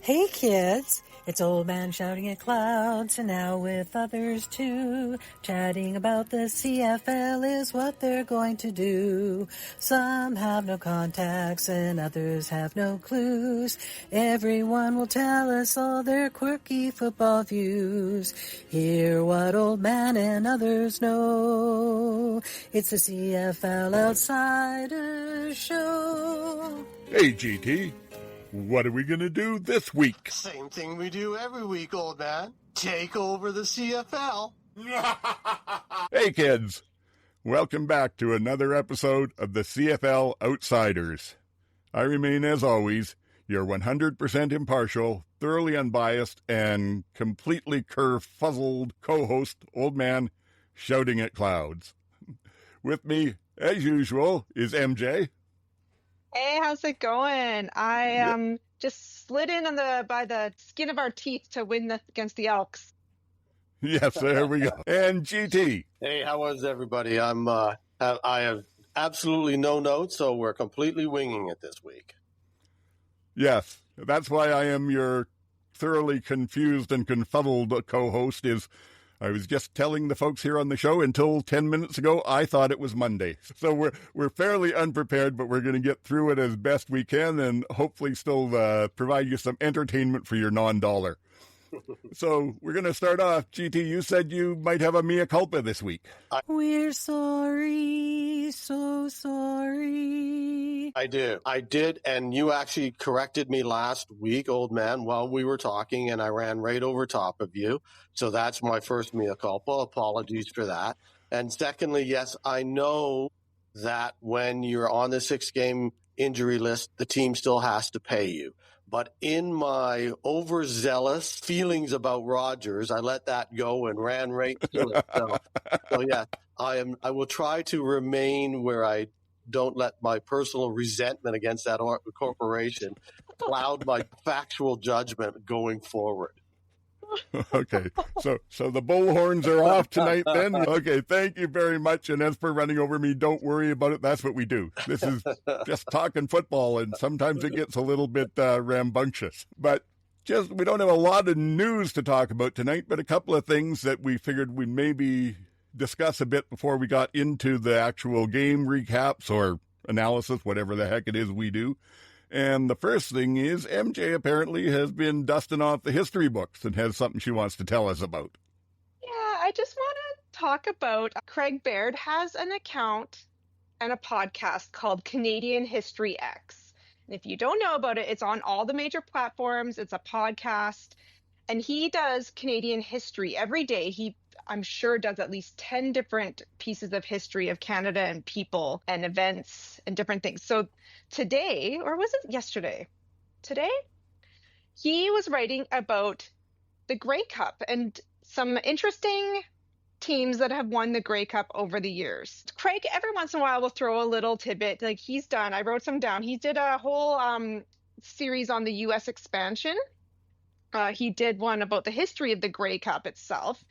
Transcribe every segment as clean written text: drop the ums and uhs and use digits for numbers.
Hey kids, it's Old Man Shouting at Clouds, and now with others too. Chatting about the CFL is what they're going to do. Some have no contacts and others have no clues. Everyone will tell us all their quirky football views. Hear what Old Man and others know. It's the CFL Outsiders Show. Hey GT, what are we going to do this week? Same thing we do every week, old man. Take over the CFL. Hey kids, welcome back to another episode of the CFL Outsiders. I remain, as always, your 100% impartial, thoroughly unbiased, and completely kerfuzzled co-host, Old Man Shouting at Clouds. With me, as usual, is MJ. Hey, how's it going? I just slid in by the skin of our teeth to win against the Elks. Yes, there we go. And GT. Hey, how is everybody? I have absolutely no notes, so we're completely winging it this week. Yes, that's why I am your thoroughly confused and confuddled co-host. I was just telling the folks here on the show until 10 minutes ago, I thought it was Monday. So we're fairly unprepared, but we're going to get through it as best we can and hopefully still provide you some entertainment for your non-dollar. So we're going to start off. GT, you said you might have a Mea Culpa this week. We're sorry, so sorry. I did, and you actually corrected me last week, old man, while we were talking, and I ran right over top of you. So that's my first Mea Culpa. Apologies for that. And secondly, yes, I know that when you're on the 6-game injury list, the team still has to pay you. But in my overzealous feelings about Rogers, I let that go and ran right through it. So yeah, I will try to remain where I don't let my personal resentment against that corporation cloud my factual judgment going forward. Okay, so the bullhorns are off tonight then? Okay, thank you very much. And as for running over me, don't worry about it. That's what we do. This is just talking football, and sometimes it gets a little bit rambunctious. But we don't have a lot of news to talk about tonight, but a couple of things that we figured we'd maybe discuss a bit before we got into the actual game recaps or analysis, whatever the heck it is we do. And the first thing is MJ apparently has been dusting off the history books and has something she wants to tell us about. Yeah, I just want to talk about Craig Baird has an account and a podcast called Canadian History X. And if you don't know about it, it's on all the major platforms. It's a podcast. And he does Canadian history every day. I'm sure, does at least 10 different pieces of history of Canada and people and events and different things. So today, or was it yesterday? Today, he was writing about the Grey Cup and some interesting teams that have won the Grey Cup over the years. Craig, every once in a while, will throw a little tidbit. Like he's done, I wrote some down. He did a whole series on the U.S. expansion. He did one about the history of the Grey Cup itself.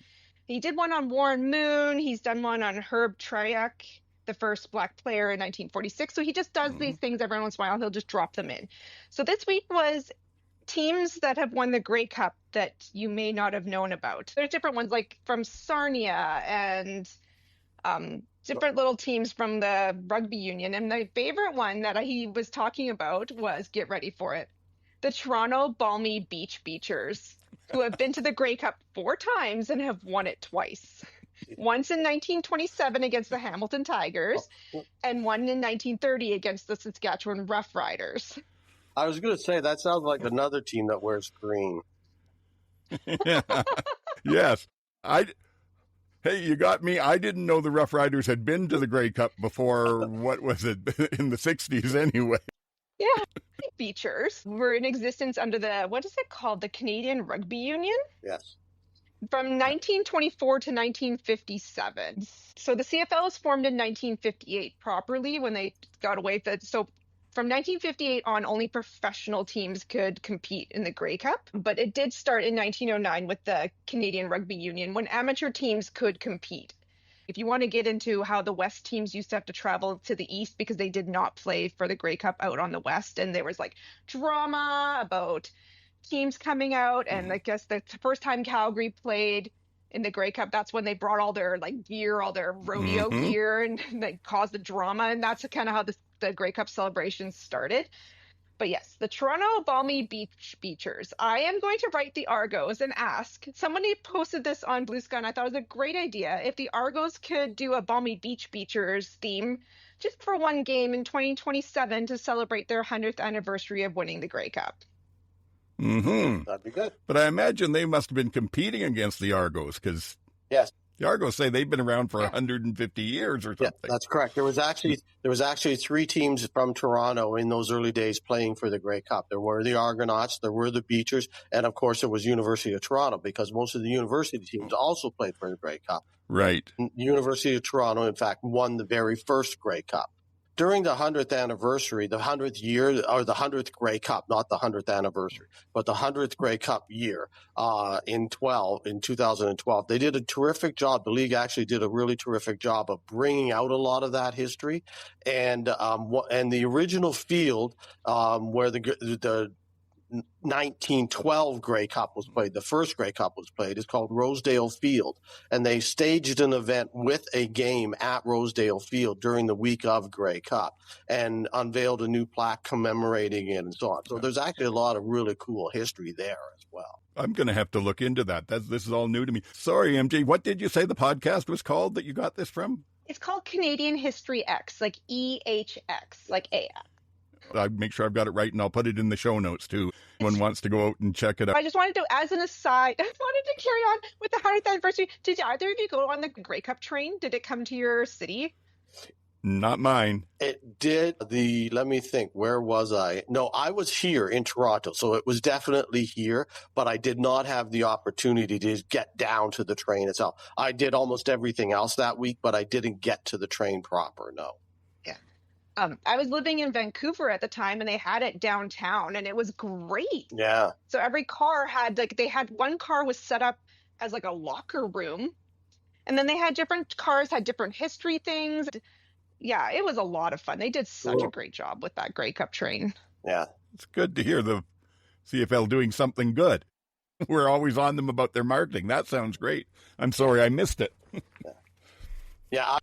He did one on Warren Moon. He's done one on Herb Triac, the first Black player in 1946. So he just does these things every once in a while. He'll just drop them in. So this week was teams that have won the Grey Cup that you may not have known about. There's different ones like from Sarnia and different little teams from the rugby union. And my favorite one that he was talking about was, get ready for it, the Toronto Balmy Beach Beachers, who have been to the Grey Cup 4 times and have won it twice. Once in 1927 against the Hamilton Tigers, and one in 1930 against the Saskatchewan Roughriders. I was going to say, that sounds like another team that wears green. Yes. Hey, you got me. I didn't know the Roughriders had been to the Grey Cup before, what was it, in the 60s anyway. Yeah. Beachers were in existence under what is it called? The Canadian Rugby Union? Yes. From 1924 to 1957. So the CFL was formed in 1958 properly when they got away with it. So from 1958 on, only professional teams could compete in the Grey Cup. But it did start in 1909 with the Canadian Rugby Union when amateur teams could compete. If you want to get into how the West teams used to have to travel to the East because they did not play for the Grey Cup out on the West, and there was like drama about teams coming out, and I guess the first time Calgary played in the Grey Cup, that's when they brought all their gear, all their rodeo gear, and they caused the drama, and that's kind of how the Grey Cup celebrations started. But yes, the Toronto Balmy Beachers. I am going to write the Argos and ask. Somebody posted this on Blue Sky, and I thought it was a great idea. If the Argos could do a Balmy Beachers theme just for one game in 2027 to celebrate their 100th anniversary of winning the Grey Cup. That'd be good. But I imagine they must have been competing against the Argos, because yes, the Argos say they've been around for 150 years or something. Yeah, that's correct. There was actually 3 teams from Toronto in those early days playing for the Grey Cup. There were the Argonauts, there were the Beachers, and of course it was University of Toronto, because most of the university teams also played for the Grey Cup. Right. University of Toronto, in fact, won the very first Grey Cup. During the 100th anniversary, the 100th year, or the 100th Grey Cup, not the 100th anniversary, but the 100th Grey Cup year in 2012, they did a terrific job. The league actually did a really terrific job of bringing out a lot of that history. And the original field where the 1912 Grey Cup was played, the first Grey Cup was played, is called Rosedale Field. And they staged an event with a game at Rosedale Field during the week of Grey Cup and unveiled a new plaque commemorating it and so on. So there's actually a lot of really cool history there as well. I'm going to have to look into that. This is all new to me. Sorry, MJ, what did you say the podcast was called that you got this from? It's called Canadian History X, like EHX, like AX. I'll make sure I've got it right, and I'll put it in the show notes, too. Anyone wants to go out and check it out. I just wanted to, as an aside, I wanted to carry on with the 100th anniversary. Did either of you go on the Grey Cup train? Did it come to your city? Not mine. It did. Let me think, where was I? No, I was here in Toronto, so it was definitely here, but I did not have the opportunity to get down to the train itself. I did almost everything else that week, but I didn't get to the train proper, no. I was living in Vancouver at the time, and they had it downtown, and it was great. Yeah. So every car had one car was set up as a locker room, and then they had different cars had different history things. Yeah, it was a lot of fun. They did such a great job with that Grey Cup train. Yeah. It's good to hear the CFL doing something good. We're always on them about their marketing. That sounds great. I'm sorry I missed it. Yeah.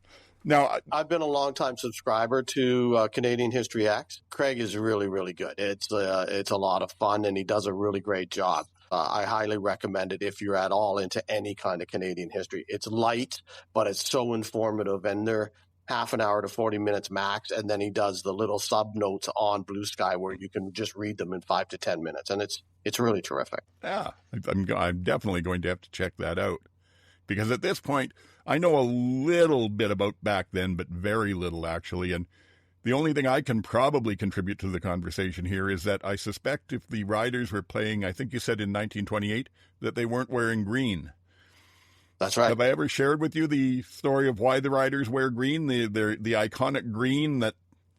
Now, I've been a long-time subscriber to Canadian History X. Craig is really, really good. It's a lot of fun, and he does a really great job. I highly recommend it if you're at all into any kind of Canadian history. It's light, but it's so informative, and they're half an hour to 40 minutes max, and then he does the little sub-notes on Blue Sky where you can just read them in 5 to 10 minutes, and it's really terrific. Yeah, I'm definitely going to have to check that out, because at this point, I know a little bit about back then, but very little, actually. And the only thing I can probably contribute to the conversation here is that I suspect if the Riders were playing, I think you said in 1928, that they weren't wearing green. That's right. Have I ever shared with you the story of why the Riders wear green, the iconic green that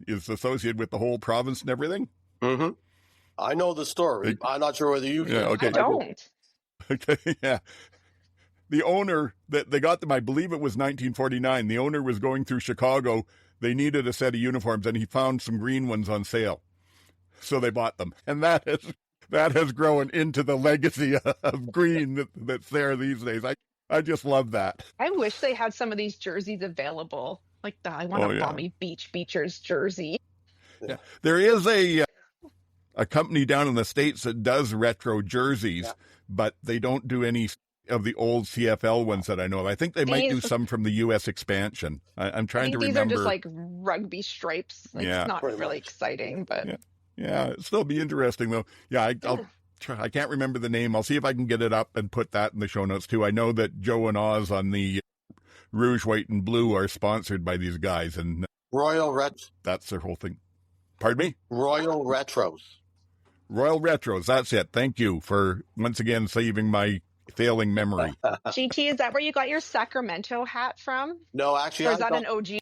is associated with the whole province and everything? Mm-hmm. I know the story. I'm not sure whether you... Yeah, okay. I don't. Okay, yeah. The owner, that they got them, I believe it was 1949. The owner was going through Chicago. They needed a set of uniforms, and he found some green ones on sale. So they bought them. And that has grown into the legacy of green that's there these days. I just love that. I wish they had some of these jerseys available. I want a Balmy Beachers jersey. Yeah. There is a company down in the States that does retro jerseys, but they don't do any of the old CFL ones that I know of. I think they might do some from the U.S. expansion. I'm trying to remember. These are just rugby stripes. It's not really exciting, but... Yeah, it'll still be interesting, though. Yeah, I'll try. I can't remember the name. I'll see if I can get it up and put that in the show notes, too. I know that Joe and Oz on the Rouge, White, and Blue are sponsored by these guys. And Royal Retros. That's their whole thing. Pardon me? Royal Retros. Royal Retros, that's it. Thank you for, once again, saving my failing memory. GT, is that where you got your Sacramento hat from? No, actually, or is that an OG?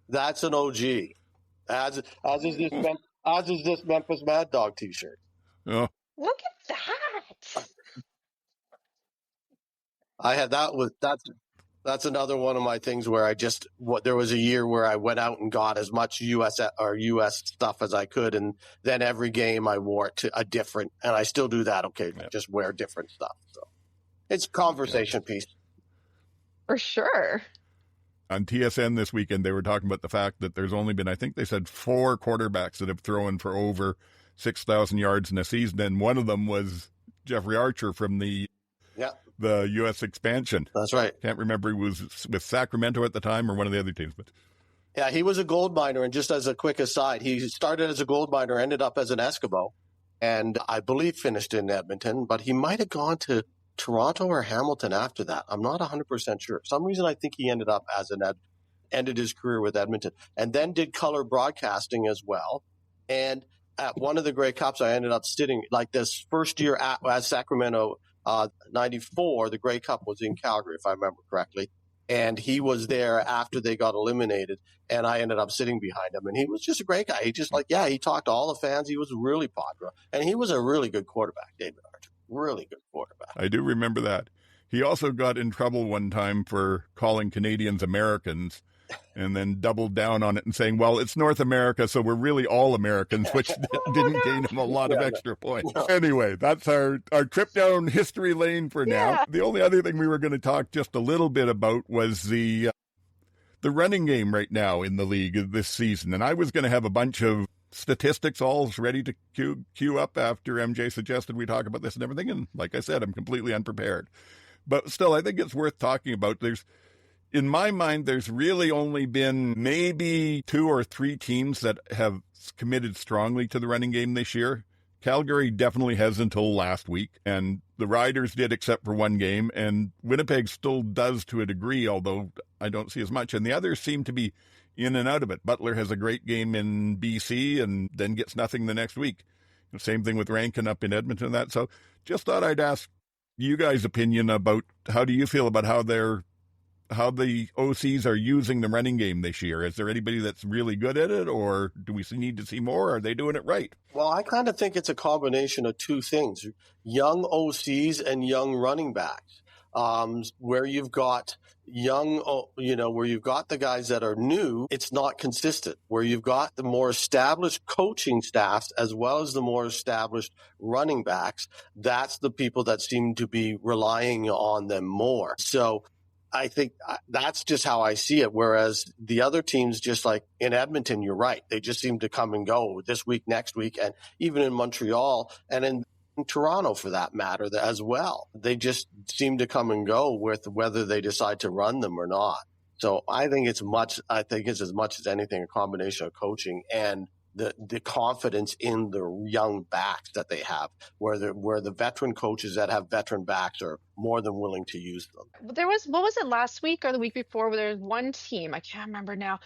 That's an OG. As is this Memphis Mad Dog T-shirt. Oh. Look at that! I had that That's another one of my things where there was a year where I went out and got as much US stuff as I could. And then every game I wore it to a different, and I still do that occasionally, just wear different stuff. So it's a conversation piece. For sure. On TSN this weekend, they were talking about the fact that there's only been, I think they said 4 quarterbacks that have thrown for over 6,000 yards in a season. And one of them was Jeffrey Archer from the U.S. expansion. That's right. Can't remember, he was with Sacramento at the time or one of the other teams. But yeah, he was a gold miner. And just as a quick aside, he started as a gold miner, ended up as an Eskimo, and I believe finished in Edmonton, but he might have gone to Toronto or Hamilton after that. I'm not 100% sure. For some reason, I think he ended up ended his career with Edmonton, and then did color broadcasting as well. And at one of the Grey Cups, I ended up sitting, like this first year at Sacramento, 94, the Grey Cup was in Calgary, if I remember correctly. And he was there after they got eliminated, and I ended up sitting behind him. And he was just a great guy. He just he talked to all the fans. He was really popular. And he was a really good quarterback, David Archer. Really good quarterback. I do remember that. He also got in trouble one time for calling Canadians Americans, and then doubled down on it and saying, well, it's North America, so we're really all Americans, which didn't gain him a lot of extra points. No. Anyway, that's our trip down history lane for now. The only other thing we were going to talk just a little bit about was the running game right now in the league this season. And I was going to have a bunch of statistics all ready to queue up after MJ suggested we talk about this and everything. And like I said, I'm completely unprepared. But still, I think it's worth talking about. In my mind, there's really only been maybe 2 or 3 teams that have committed strongly to the running game this year. Calgary definitely has until last week, and the Riders did except for one game, and Winnipeg still does to a degree, although I don't see as much. And the others seem to be in and out of it. Butler has a great game in BC and then gets nothing the next week. Same thing with Rankin up in Edmonton and that. So just thought I'd ask you guys' opinion about how do you feel about how the OCs are using the running game this year. Is there anybody that's really good at it, or do we need to see more? Are they doing it right? Well, I kind of think it's a combination of 2 things: young OCs and young running backs. Where you've got where you've got the guys that are new, it's not consistent. Where you've got the more established coaching staffs as well as the more established running backs, that's the people that seem to be relying on them more. So I think that's just how I see it. Whereas the other teams, just like in Edmonton, you're right. They just seem to come and go this week, next week, and even in Montreal and in Toronto for that matter as well. They just seem to come and go with whether they decide to run them or not. So I think it's as much as anything a combination of coaching and the confidence in the young backs that they have, where the veteran coaches that have veteran backs are more than willing to use them. What was it last week or the week before where there was one team, I can't remember now,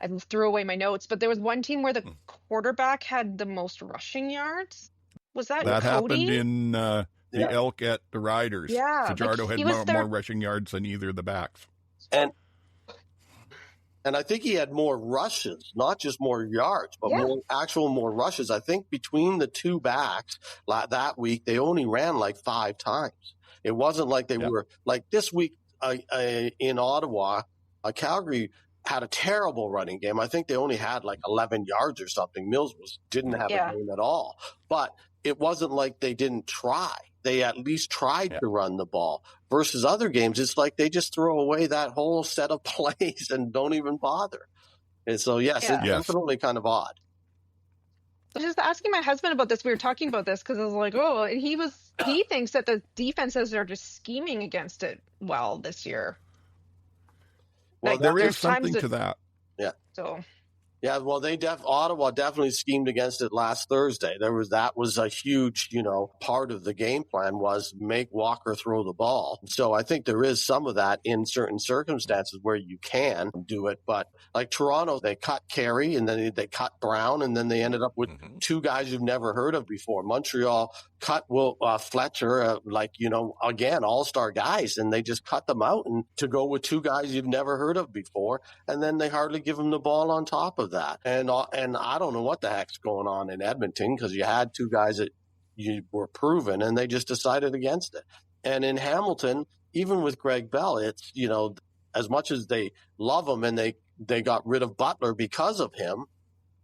I threw away my notes, but there was one team where the quarterback had the most rushing yards. Was that Cody? Happened in the Elk at the Riders. Yeah. Fajardo had more rushing yards than either of the backs. And I think he had more rushes, not just more yards, but more rushes. I think between the 2 backs that week, they only ran like 5 times. It wasn't like they were like this week in Ottawa, Calgary had a terrible running game. I think they only had like 11 yards or something. Mills didn't have a game at all. But it wasn't like they didn't try. They at least tried to run the ball. Versus other games, it's like they just throw away that whole set of plays and don't even bother. And so, it's definitely kind of odd. I was just asking my husband about this. We were talking about this because I was like, and he thinks that the defenses are just scheming against it well this year. Well, there is something to that. Yeah. So. Yeah, well, Ottawa definitely schemed against it last Thursday. That was a huge, part of the game plan was make Walker throw the ball. So I think there is some of that in certain circumstances where you can do it. But like Toronto, they cut Carey and then they cut Brown and then they ended up with 2 guys you've never heard of before. Montreal cut Fletcher, again, all-star guys, and they just cut them out and to go with 2 guys you've never heard of before. And then they hardly give them the ball on top of that. And I don't know what the heck's going on in Edmonton because you had 2 guys that you were proven and they just decided against it. And in Hamilton, even with Greg Bell, it's, as much as they love him and they got rid of Butler because of him,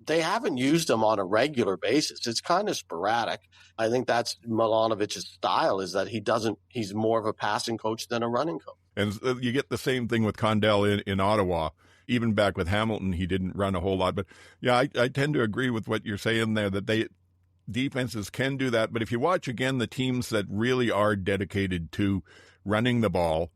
they haven't used him on a regular basis. It's kind of sporadic. I think that's Milanovic's style, is that he's more of a passing coach than a running coach. And you get the same thing with Condell in Ottawa. Even back with Hamilton, he didn't run a whole lot. But yeah, I tend to agree with what you're saying there, that defenses can do that. But if you watch again the teams that really are dedicated to running the ball,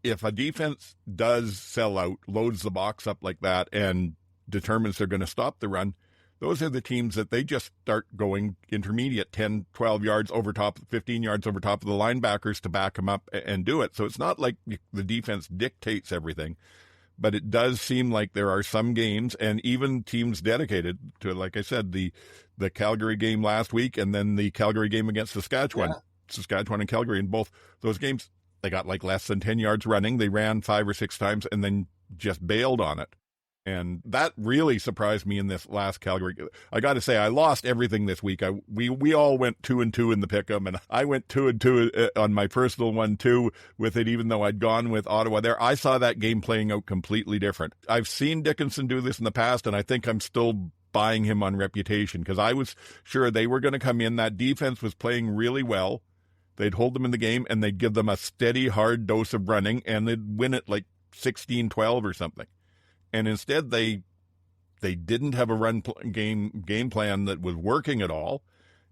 if a defense does sell out, loads the box up like that, and determines they're going to stop the run, those are the teams that they just start going intermediate, 10, 12 yards over top, 15 yards over top of the linebackers to back them up and do it. So it's not like the defense dictates everything, but it does seem like there are some games, and even teams dedicated to, like I said, the Calgary game last week and then the Calgary game against Saskatchewan. Yeah. Saskatchewan and Calgary, in both those games, they got like less than 10 yards running. They ran 5 or 6 times and then just bailed on it. And that really surprised me in this last Calgary. I got to say, I lost everything this week. We all went 2-2 in the pick'em, and I went 2-2 on my personal one too with it, even though I'd gone with Ottawa there. I saw that game playing out completely different. I've seen Dickinson do this in the past, and I think I'm still buying him on reputation, because I was sure they were going to come in. That defense was playing really well. They'd hold them in the game, and they'd give them a steady, hard dose of running, and they'd win it like 16-12 or something. And instead, they didn't have a game plan that was working at all.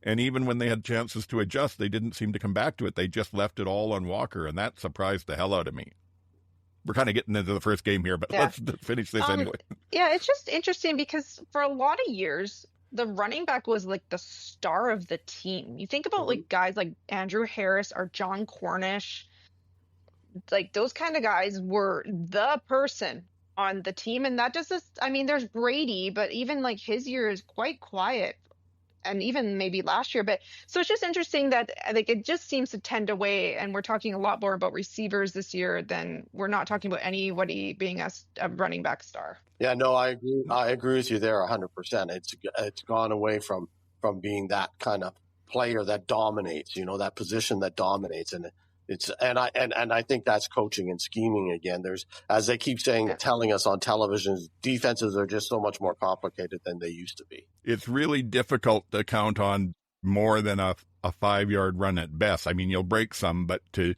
And even when they had chances to adjust, they didn't seem to come back to it. They just left it all on Walker, and that surprised the hell out of me. We're kind of getting into the first game here, but let's finish this anyway. Yeah, it's just interesting because for a lot of years, the running back was like the star of the team. You think about like guys like Andrew Harris or John Cornish, like those kind of guys were the person on the team. And that just, I mean, there's Brady, but even like his year is quite quiet, and even maybe last year. But so it's just interesting that like it just seems to tend away, and we're talking a lot more about receivers this year than we're not talking about anybody being a running back star. Yeah, no, I agree with you there 100%. It's gone away from being that kind of player that dominates, that position that dominates, and I think that's coaching and scheming again. There's, as they keep saying, telling us on television, defenses are just so much more complicated than they used to be. It's really difficult to count on more than a 5-yard run at best. I mean, you'll break some, but to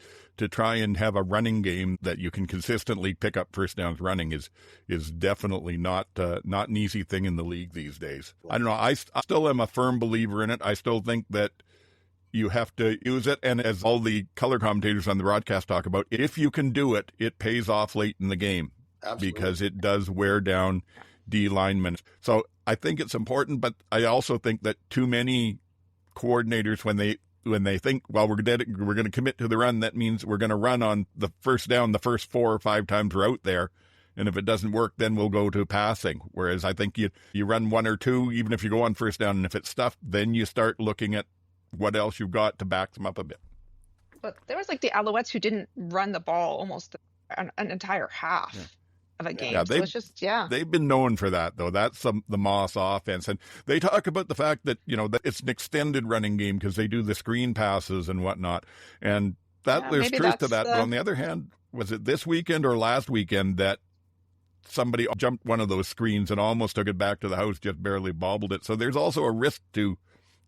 try and have a running game that you can consistently pick up first downs running is definitely not an easy thing in the league these days. I don't know. I still am a firm believer in it. I still think that you have to use it. And as all the color commentators on the broadcast talk about, if you can do it, it pays off late in the game. Absolutely. Because it does wear down D linemen. So I think it's important, but I also think that too many coordinators, when they think, well, we're going to commit to the run, that means we're going to run on the first down the first 4 or 5 times we're out there. And if it doesn't work, then we'll go to passing. Whereas I think you run 1 or 2, even if you go on first down, and if it's stuffed, then you start looking at what else you've got to back them up a bit. But there was like the Alouettes who didn't run the ball almost an entire half of a game. Yeah, so it's just, they've been known for that, though. That's the Moss offense. And they talk about the fact that, that it's an extended running game because they do the screen passes and whatnot. And there's truth to that. But on the other hand, was it this weekend or last weekend that somebody jumped one of those screens and almost took it back to the house, just barely bobbled it? So there's also a risk to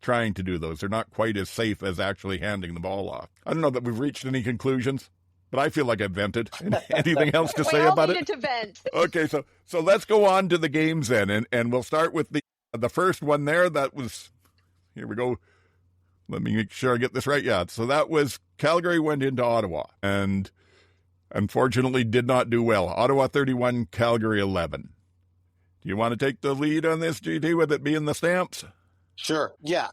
trying to do those. They're not quite as safe as actually handing the ball off. I don't know that we've reached any conclusions, but I feel like I've vented. Anything else to say about it? We all needed to vent. Okay, so let's go on to the games then, and we'll start with the first one there. That was, here we go. Let me make sure I get this right. Yeah, so that was Calgary went into Ottawa, and unfortunately did not do well. Ottawa 31, Calgary 11. Do you want to take the lead on this, GT, with it being the Stamps? Sure. Yeah.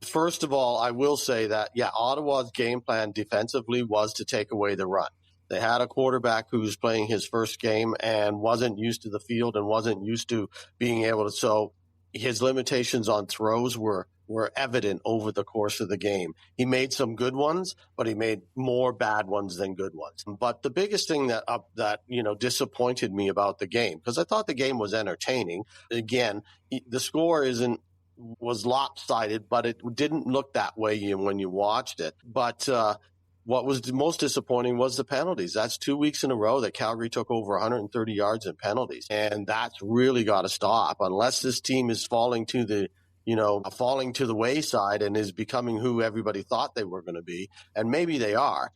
First of all, I will say that, Ottawa's game plan defensively was to take away the run. They had a quarterback who was playing his first game and wasn't used to the field and wasn't used to being able to. So his limitations on throws were evident over the course of the game. He made some good ones, but he made more bad ones than good ones. But the biggest thing that disappointed me about the game, because I thought the game was entertaining. Again, the score was lopsided, but it didn't look that way when you watched it. But what was the most disappointing was the penalties. That's 2 weeks in a row that Calgary took over 130 yards in penalties. And that's really got to stop unless this team is falling to the wayside and is becoming who everybody thought they were going to be. And maybe they are.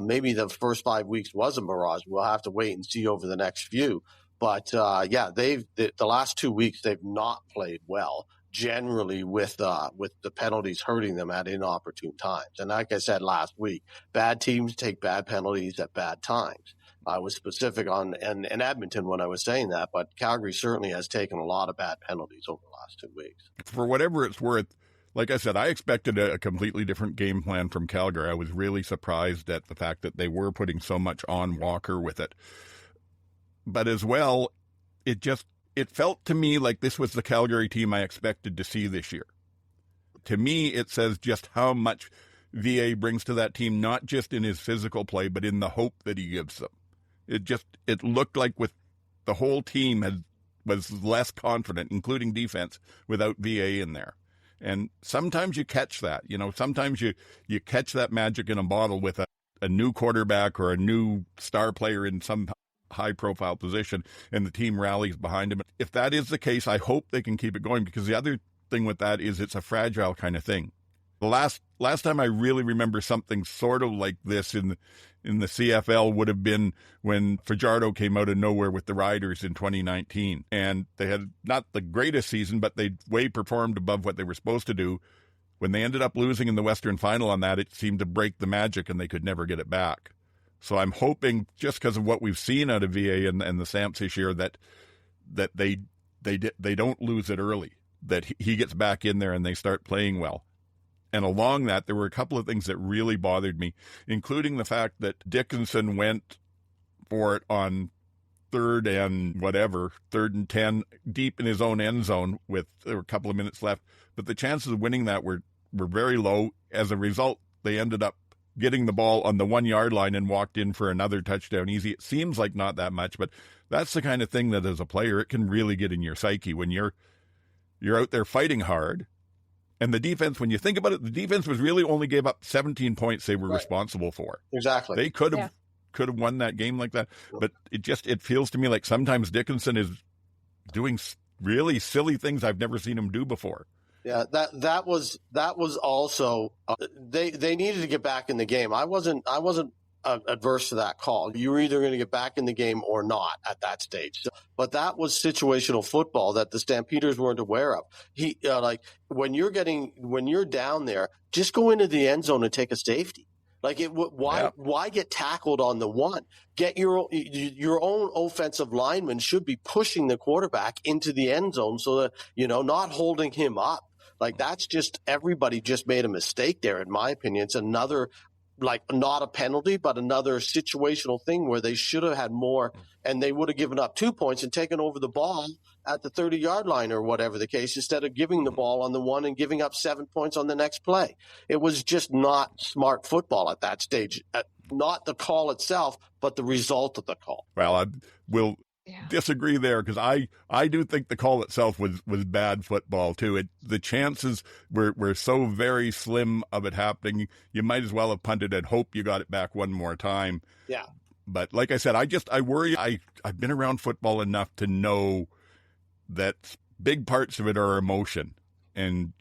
Maybe the first 5 weeks was a mirage. We'll have to wait and see over the next few. But the last 2 weeks, they've not played well, generally with the penalties hurting them at inopportune times. And like I said last week, bad teams take bad penalties at bad times. I was specific on in Edmonton when I was saying that, but Calgary certainly has taken a lot of bad penalties over the last 2 weeks. For whatever it's worth, like I said, I expected a completely different game plan from Calgary. I was really surprised at the fact that they were putting so much on Walker with it. But as well, it felt to me like this was the Calgary team I expected to see this year. To me, it says just how much VA brings to that team, not just in his physical play, but in the hope that he gives them. It looked like with the whole team was less confident, including defense, without VA in there. And sometimes you catch that. Sometimes you catch that magic in a bottle with a new quarterback or a new star player in some high-profile position, and the team rallies behind him. If that is the case, I hope they can keep it going, because the other thing with that is it's a fragile kind of thing. The last time I really remember something sort of like this in the CFL would have been when Fajardo came out of nowhere with the Riders in 2019. And they had not the greatest season, but they way performed above what they were supposed to do. When they ended up losing in the Western Final on that, it seemed to break the magic and they could never get it back. So I'm hoping, just because of what we've seen out of VA and the Samps this year, that they don't lose it early, that he gets back in there and they start playing well. And along that, there were a couple of things that really bothered me, including the fact that Dickinson went for it on third and 10, deep in his own end zone there were a couple of minutes left. But the chances of winning that were very low. As a result, they ended up getting the ball on the 1 yard line and walked in for another touchdown easy. It seems like not that much, but that's the kind of thing that as a player, it can really get in your psyche when you're out there fighting hard. And the defense, when you think about it, the defense was really only gave up 17 points they were responsible for. Exactly. They could have won that game like that. But it feels to me like sometimes Dickinson is doing really silly things I've never seen him do before. Yeah, that was also they needed to get back in the game. I wasn't adverse to that call. You were either going to get back in the game or not at that stage. But that was situational football that the Stampeders weren't aware of. When you're down there, just go into the end zone and take a safety. Why get tackled on the one? Get your own offensive lineman should be pushing the quarterback into the end zone so that, not holding him up. That's just, everybody just made a mistake there, in my opinion. It's another, not a penalty, but another situational thing where they should have had more, and they would have given up 2 points and taken over the ball at the 30-yard line or whatever the case, instead of giving the ball on the one and giving up 7 points on the next play. It was just not smart football at that stage. Not the call itself, but the result of the call. Well, I will disagree there, because I do think the call itself was bad football too. The chances were so very slim of it happening. You might as well have punted and hope you got it back one more time. Yeah. But like I said, I worry. I've been around football enough to know that big parts of it are emotion. And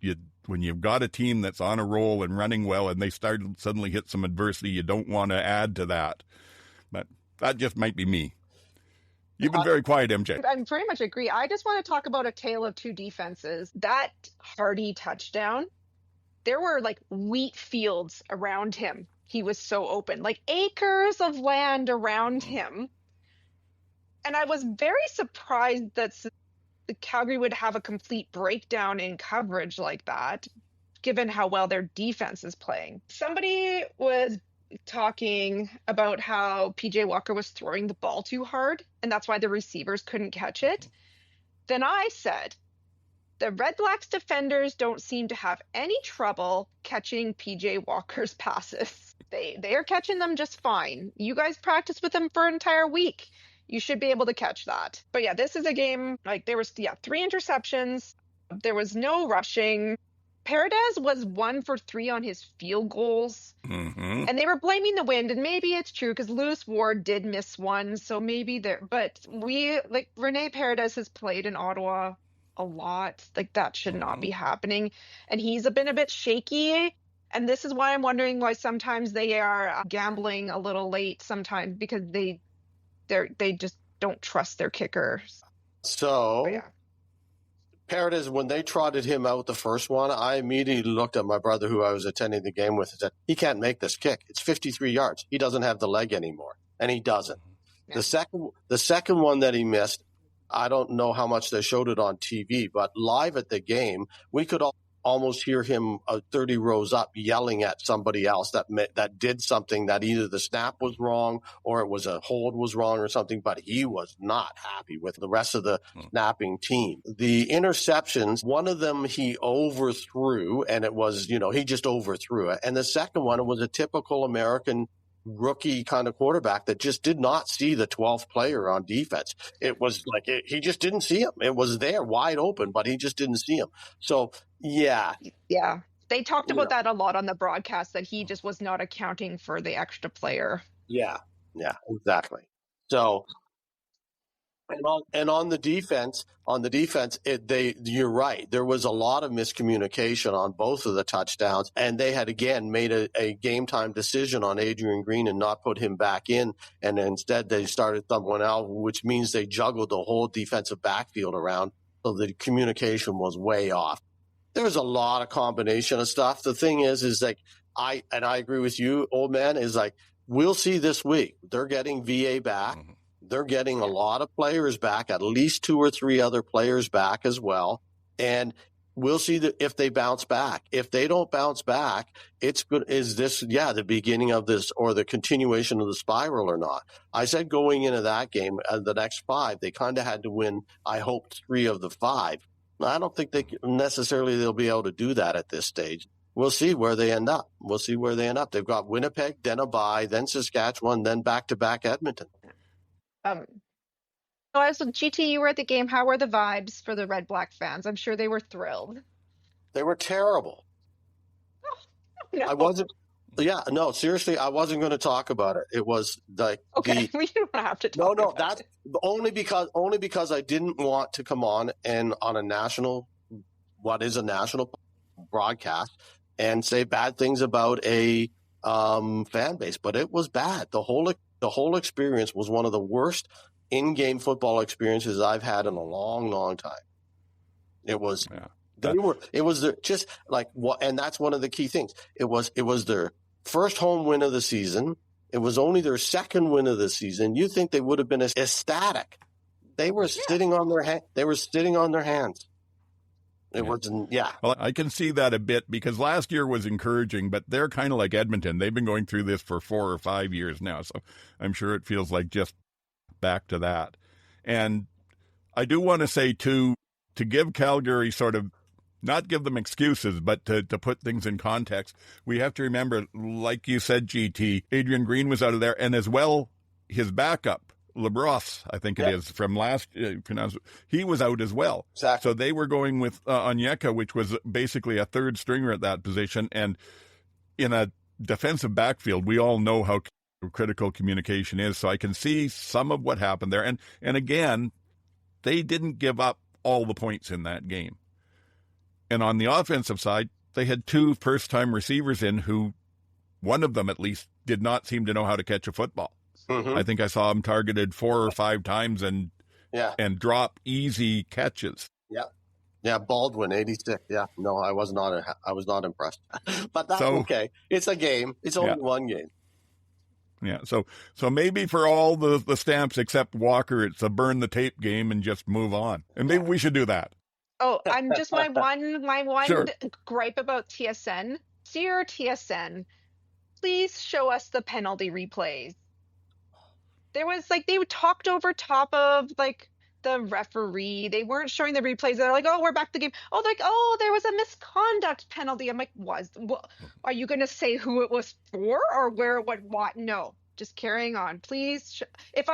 when you've got a team that's on a roll and running well and they suddenly hit some adversity, you don't want to add to that. But that just might be me. You've been very quiet, MJ. I very much agree. I just want to talk about a tale of two defenses. That Hardy touchdown, there were wheat fields around him. He was so open, acres of land around him. And I was very surprised that the Calgary would have a complete breakdown in coverage like that, given how well their defense is playing. Somebody was talking about how PJ Walker was throwing the ball too hard, and that's why the receivers couldn't catch it. Then I said, the Red Blacks defenders don't seem to have any trouble catching PJ Walker's passes. They are catching them just fine. You guys practiced with them for an entire week. You should be able to catch that. But yeah, this is a game, there was 3 interceptions. There was no rushing. Paredes was 1 for 3 on his field goals. Mm-hmm. And they were blaming the wind, and maybe it's true because Lewis Ward did miss one, so maybe there. But Rene Paredes has played in Ottawa a lot. Like that should not be happening, and he's been a bit shaky. And this is why I'm wondering why sometimes they are gambling a little late sometimes because they just don't trust their kickers. So, But yeah. Paredes, when they trotted him out the first one, I immediately looked at my brother who I was attending the game with and said, he can't make this kick. It's 53 yards. He doesn't have the leg anymore. And he doesn't. Yeah. The second one that he missed, I don't know how much they showed it on TV, but live at the game, we could almost hear him 30 rows up yelling at somebody else that did something that either the snap was wrong or it was a hold was wrong or something, but he was not happy with the rest of the snapping team. The interceptions, one of them he overthrew, and it was, he just overthrew it. And the second one, it was a typical American rookie kind of quarterback that just did not see the 12th player on defense. It was like he just didn't see him. It was there wide open, but he just didn't see him. So, yeah. They talked about that a lot on the broadcast, that he just was not accounting for the extra player. Yeah, exactly. So, and on the defense, you're right. There was a lot of miscommunication on both of the touchdowns, and they had again made a game time decision on Adrian Green and not put him back in, and instead they started someone else, which means they juggled the whole defensive backfield around, so the communication was way off. There's a lot of combination of stuff. The thing is like I agree with you, old man. Is like we'll see this week. They're getting VA back. Mm-hmm. They're getting a lot of players back, at least 2 or 3 other players back as well. And we'll see if they bounce back. If they don't bounce back, it's good. Is this, the beginning of this or the continuation of the spiral or not? I said going into that game, the next 5, they kind of had to win, I hope, 3 of the 5. I don't think they'll be able to do that at this stage. We'll see where they end up. They've got Winnipeg, then a bye, then Saskatchewan, then back-to-back Edmonton. So as GT, you were at the game. How were the vibes for the Red Black fans? I'm sure they were thrilled. They were terrible. Oh, no. I wasn't. Yeah, no, seriously, I wasn't going to talk about it. It was like we don't have to talk. No, that's only because I didn't want to come on a national, what is a national broadcast, and say bad things about a fan base. But it was bad. The whole experience was one of the worst in-game football experiences I've had in a long, long time. It was. Yeah. It was just like what, and that's one of the key things. It was their first home win of the season. It was only their second win of the season. You think they would have been ecstatic? They were sitting on their hands. It wasn't. Yeah. Well, I can see that a bit because last year was encouraging, but they're kind of like Edmonton. They've been going through this for 4 or 5 years now, so I'm sure it feels like just back to that. And I do want to say too, to give Calgary sort of, not give them excuses, but to put things in context, we have to remember, like you said, GT, Adrian Green was out of there, and as well, his backup, LeBrosse, I think it is, from last he was out as well. Exactly. So they were going with Onyeka, which was basically a third stringer at that position, and in a defensive backfield, we all know how critical communication is, so I can see some of what happened there. And again, they didn't give up all the points in that game. And on the offensive side, they had 2 first-time receivers in who, one of them at least, did not seem to know how to catch a football. Mm-hmm. I think I saw him targeted 4 or 5 times and drop easy catches. Yeah, Baldwin, 86. Yeah, no, I was not impressed. But that's okay. It's a game. It's only one game. Yeah, so maybe for all the stamps except Walker, it's a burn the tape game and just move on. And maybe we should do that. Oh, I'm just my one Sure. gripe about TSN. Dear TSN, please show us the penalty replays. There was they talked over top of the referee. They weren't showing the replays. They're like, oh, we're back to the game. Oh, there was a misconduct penalty. I'm like, are you going to say who it was for or where, what? No, just carrying on. Please. If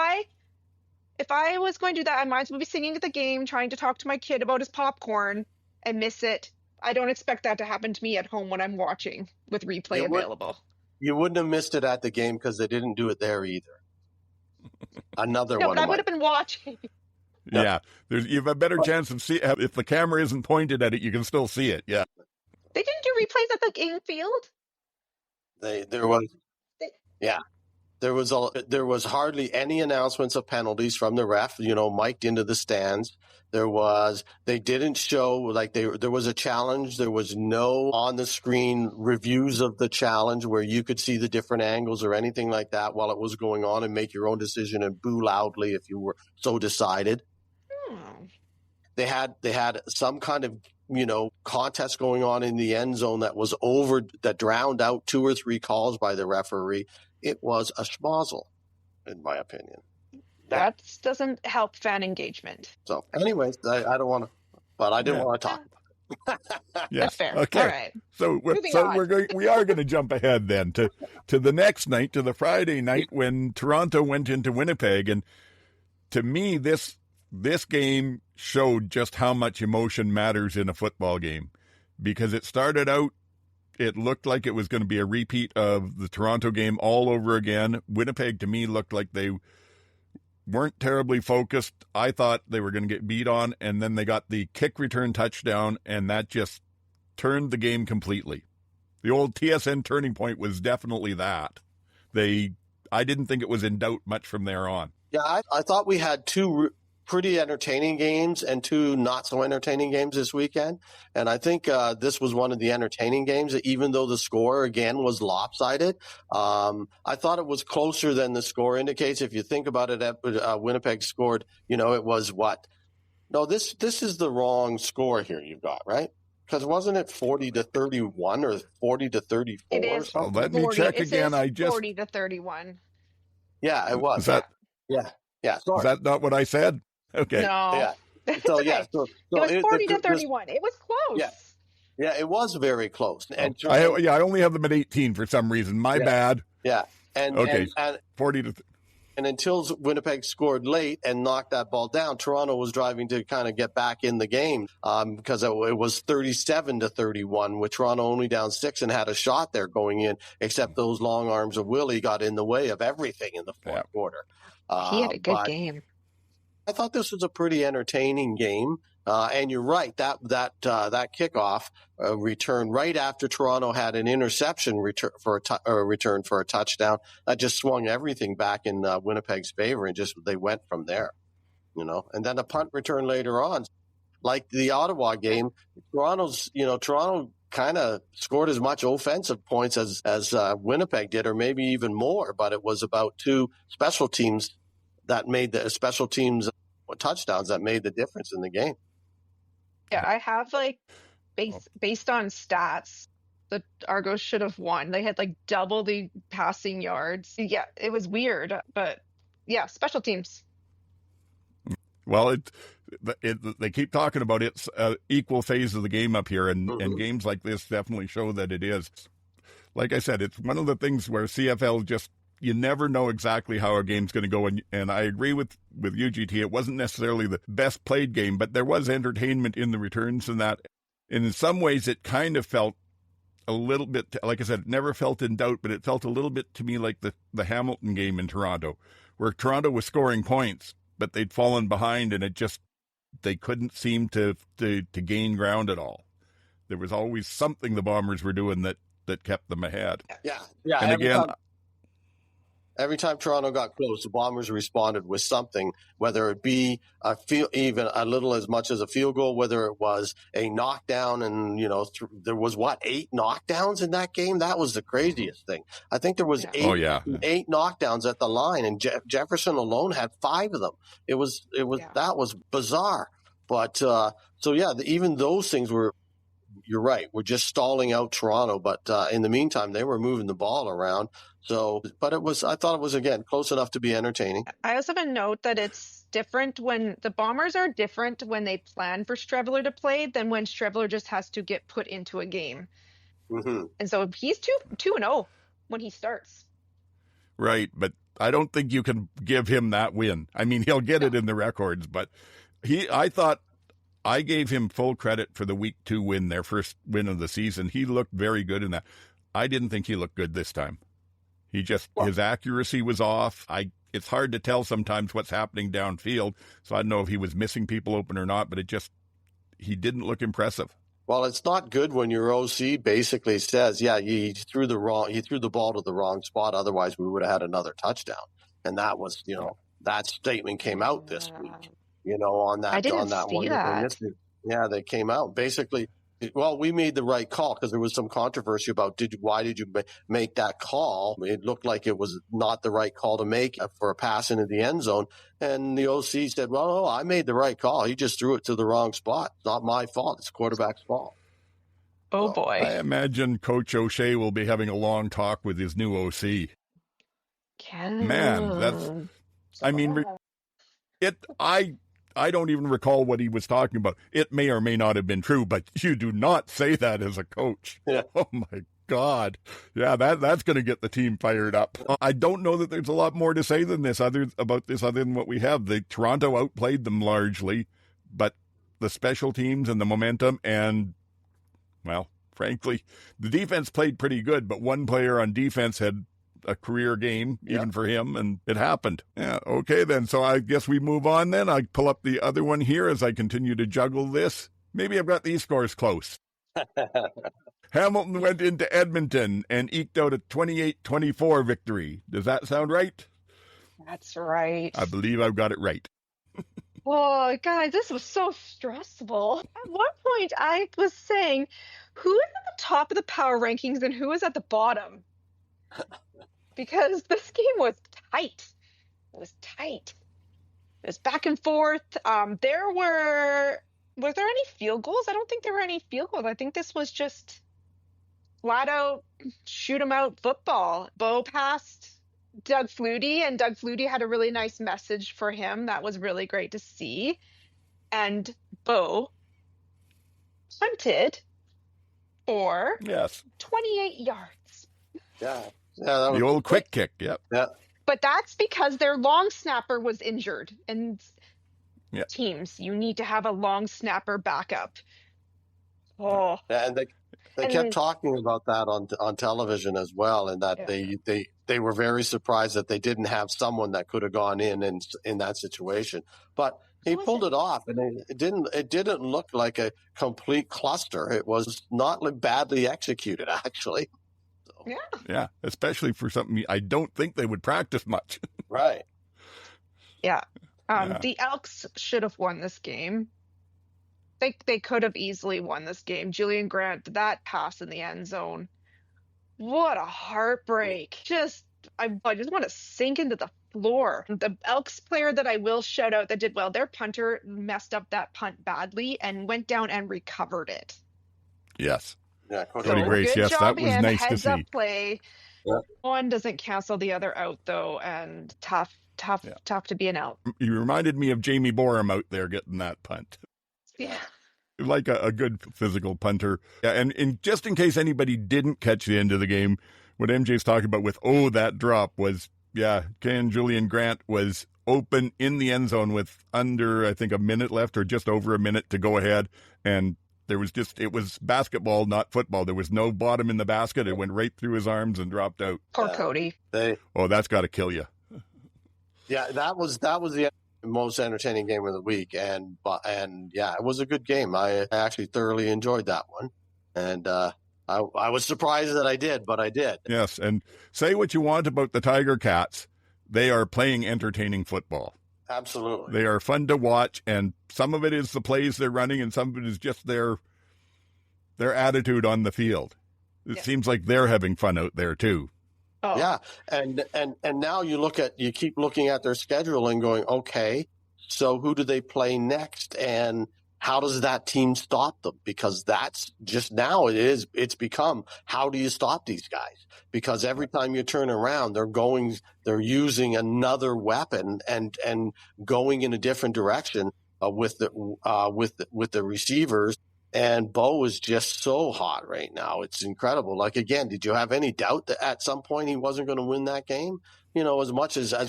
I was going to do that, I might as well be singing at the game, trying to talk to my kid about his popcorn and miss it. I don't expect that to happen to me at home when I'm watching with replay available. You wouldn't have missed it at the game because they didn't do it there either. Another No, one. but I would have been watching. Yeah, you have a better chance of see if the camera isn't pointed at it, you can still see it. Yeah. They didn't do replays at the game field. There was hardly any announcements of penalties from the ref, mic'd into the stands. They didn't show, there was a challenge. There was no on the screen reviews of the challenge where you could see the different angles or anything like that while it was going on and make your own decision and boo loudly if you were so decided. They had some kind of, contest going on in the end zone that drowned out 2 or 3 calls by the referee. It was a schmozzle, in my opinion. That doesn't help fan engagement. So, anyways, I don't want to, but I didn't want to talk about it. Yes. That's fair. Okay. All right. So we are going to jump ahead then to the next night, to the Friday night when Toronto went into Winnipeg, and to me this game showed just how much emotion matters in a football game, because it started out, it looked like it was going to be a repeat of the Toronto game all over again. Winnipeg, to me, looked like they weren't terribly focused. I thought they were going to get beat on, and then they got the kick return touchdown, and that just turned the game completely. The old TSN turning point was definitely that. I didn't think it was in doubt much from there on. Yeah, I thought we had 2 pretty entertaining games and 2 not so entertaining games this weekend. And I think this was one of the entertaining games, even though the score again was lopsided. I thought it was closer than the score indicates. If you think about it, Winnipeg scored, it was what? No, this is the wrong score here you've got, right? Because wasn't it 40-31 or 40-34? It is. Oh, let me check again. 40-31. Yeah, it was. Is that? Yeah. Sorry. Is that not what I said? Okay. No. Yeah. So yeah. So it was 40-31. It was close. Yeah, it was very close. And I only have them at 18 for some reason. My bad. Yeah. And 40 to. And until Winnipeg scored late and knocked that ball down, Toronto was driving to kind of get back in the game because it was 37-31, with Toronto only down 6 and had a shot there going in, except those long arms of Willie got in the way of everything in the fourth quarter. He had a good game. I thought this was a pretty entertaining game. And you're right, that kickoff return right after Toronto had an interception return for a touchdown, that just swung everything back in Winnipeg's favor, and just they went from there, And then a punt return later on, like the Ottawa game, Toronto kind of scored as much offensive points as Winnipeg did, or maybe even more. But it was about 2 special teams touchdowns that made the difference in the game. Yeah, I have based on stats, the Argos should have won. They had double the passing yards. Yeah, it was weird, but yeah, special teams. Well, they keep talking about it's equal phase of the game up here, and games like this definitely show that it is. Like I said, it's one of the things where CFL just, you never know exactly how a game's going to go. And I agree with UGT. It wasn't necessarily the best played game, but there was entertainment in the returns and that. And in some ways, it kind of felt a little bit, like I said, it never felt in doubt, but it felt a little bit to me like the Hamilton game in Toronto, where Toronto was scoring points, but they'd fallen behind, and they couldn't seem to gain ground at all. There was always something the Bombers were doing that kept them ahead. Yeah. And again, every time Toronto got close, the Bombers responded with something, whether it be even a little as much as a field goal, whether it was a knockdown. And, there was 8 knockdowns in that game? That was the craziest thing. I think there was 8 knockdowns at the line, and Jefferson alone had 5 of them. That was bizarre. But even those things were, you're right, we're just stalling out Toronto, but in the meantime, they were moving the ball around. So, but I thought it was, again, close enough to be entertaining. I also have a note that it's different when the Bombers are different when they plan for Streveler to play than when Streveler just has to get put into a game. Mm-hmm. And so he's 2-0 when he starts. Right, but I don't think you can give him that win. I mean, he'll get it in the records, but I thought I gave him full credit for the week 2 win, their first win of the season. He looked very good in that. I didn't think he looked good this time. His accuracy was off. It's hard to tell sometimes what's happening downfield, so I don't know if he was missing people open or not, but he didn't look impressive. Well, it's not good when your OC basically says, yeah, he threw the ball to the wrong spot. Otherwise, we would have had another touchdown. And that was, that statement came out this week, on that. I didn't see that. Yeah, they came out. Basically, well, we made the right call because there was some controversy about why did you make that call? It looked like it was not the right call to make for a pass into the end zone. And the OC said, well, no, I made the right call. He just threw it to the wrong spot. It's not my fault. It's the quarterback's fault. Oh, boy. I imagine Coach O'Shea will be having a long talk with his new OC. Man, I don't even recall what he was talking about. It may or may not have been true, but you do not say that as a coach. Yeah. Oh, my God. Yeah, that's going to get the team fired up. I don't know that there's a lot more to say than this other than what we have. Toronto outplayed them largely, but the special teams and the momentum and, well, frankly, the defense played pretty good, but one player on defense had a career game, even for him, and it happened. Yeah, okay then. So I guess we move on then. I pull up the other one here as I continue to juggle this. Maybe I've got these scores close. Hamilton went into Edmonton and eked out a 28-24 victory. Does that sound right? That's right. I believe I've got it right. Oh, guys, this was so stressful. At one point, I was saying, who is at the top of the power rankings and who is at the bottom? Because this game was tight. It was tight. It was back and forth. Was there any field goals? I don't think there were any field goals. I think this was just flat out shoot 'em out football. Bo passed Doug Flutie, and Doug Flutie had a really nice message for him. That was really great to see. And Bo punted for 28 yards. Yeah. That was the old quick kick. Yep. Yeah. But that's because their long snapper was injured. And teams, you need to have a long snapper backup. Oh. Yeah, and they kept talking about that on television as well, and that they were very surprised that they didn't have someone that could have gone in that situation. But he pulled it off, and it didn't look like a complete cluster. It was not badly executed, actually. Yeah, especially for something I don't think they would practice much. Right. Yeah. The Elks should have won this game. They could have easily won this game. Julian Grant, that pass in the end zone. What a heartbreak. I just want to sink into the floor. The Elks player that I will shout out that did well, their punter messed up that punt badly and went down and recovered it. Yes. Yeah, Cody Grace, yes, that was nice to see. Heads up play. Yeah. One doesn't cancel the other out, though, and tough to be an Elk. You reminded me of Jamie Borum out there getting that punt. Yeah. Like a good physical punter. Yeah, and just in case anybody didn't catch the end of the game, what MJ's talking about with, that drop was, Julian Grant was open in the end zone with under, I think, a minute left or just over a minute to go ahead, and it was basketball, not football. There was no bottom in the basket. It went right through his arms and dropped out. Poor Cody. That's got to kill you. Yeah, that was the most entertaining game of the week, and it was a good game. I actually thoroughly enjoyed that one, and I was surprised that I did, but I did. Yes, and say what you want about the Tiger Cats, they are playing entertaining football. Absolutely. They are fun to watch, and some of it is the plays they're running, and some of it is just their attitude on the field. It seems like they're having fun out there too. Oh. Yeah, and now you keep looking at their schedule and going, okay, so who do they play next, and how does that team stop them? Because that's just now it's become, how do you stop these guys? Because every time you turn around, they're using another weapon and going in a different direction with the receivers. And Bo is just so hot right now. It's incredible. Like, again, did you have any doubt that at some point he wasn't going to win that game? As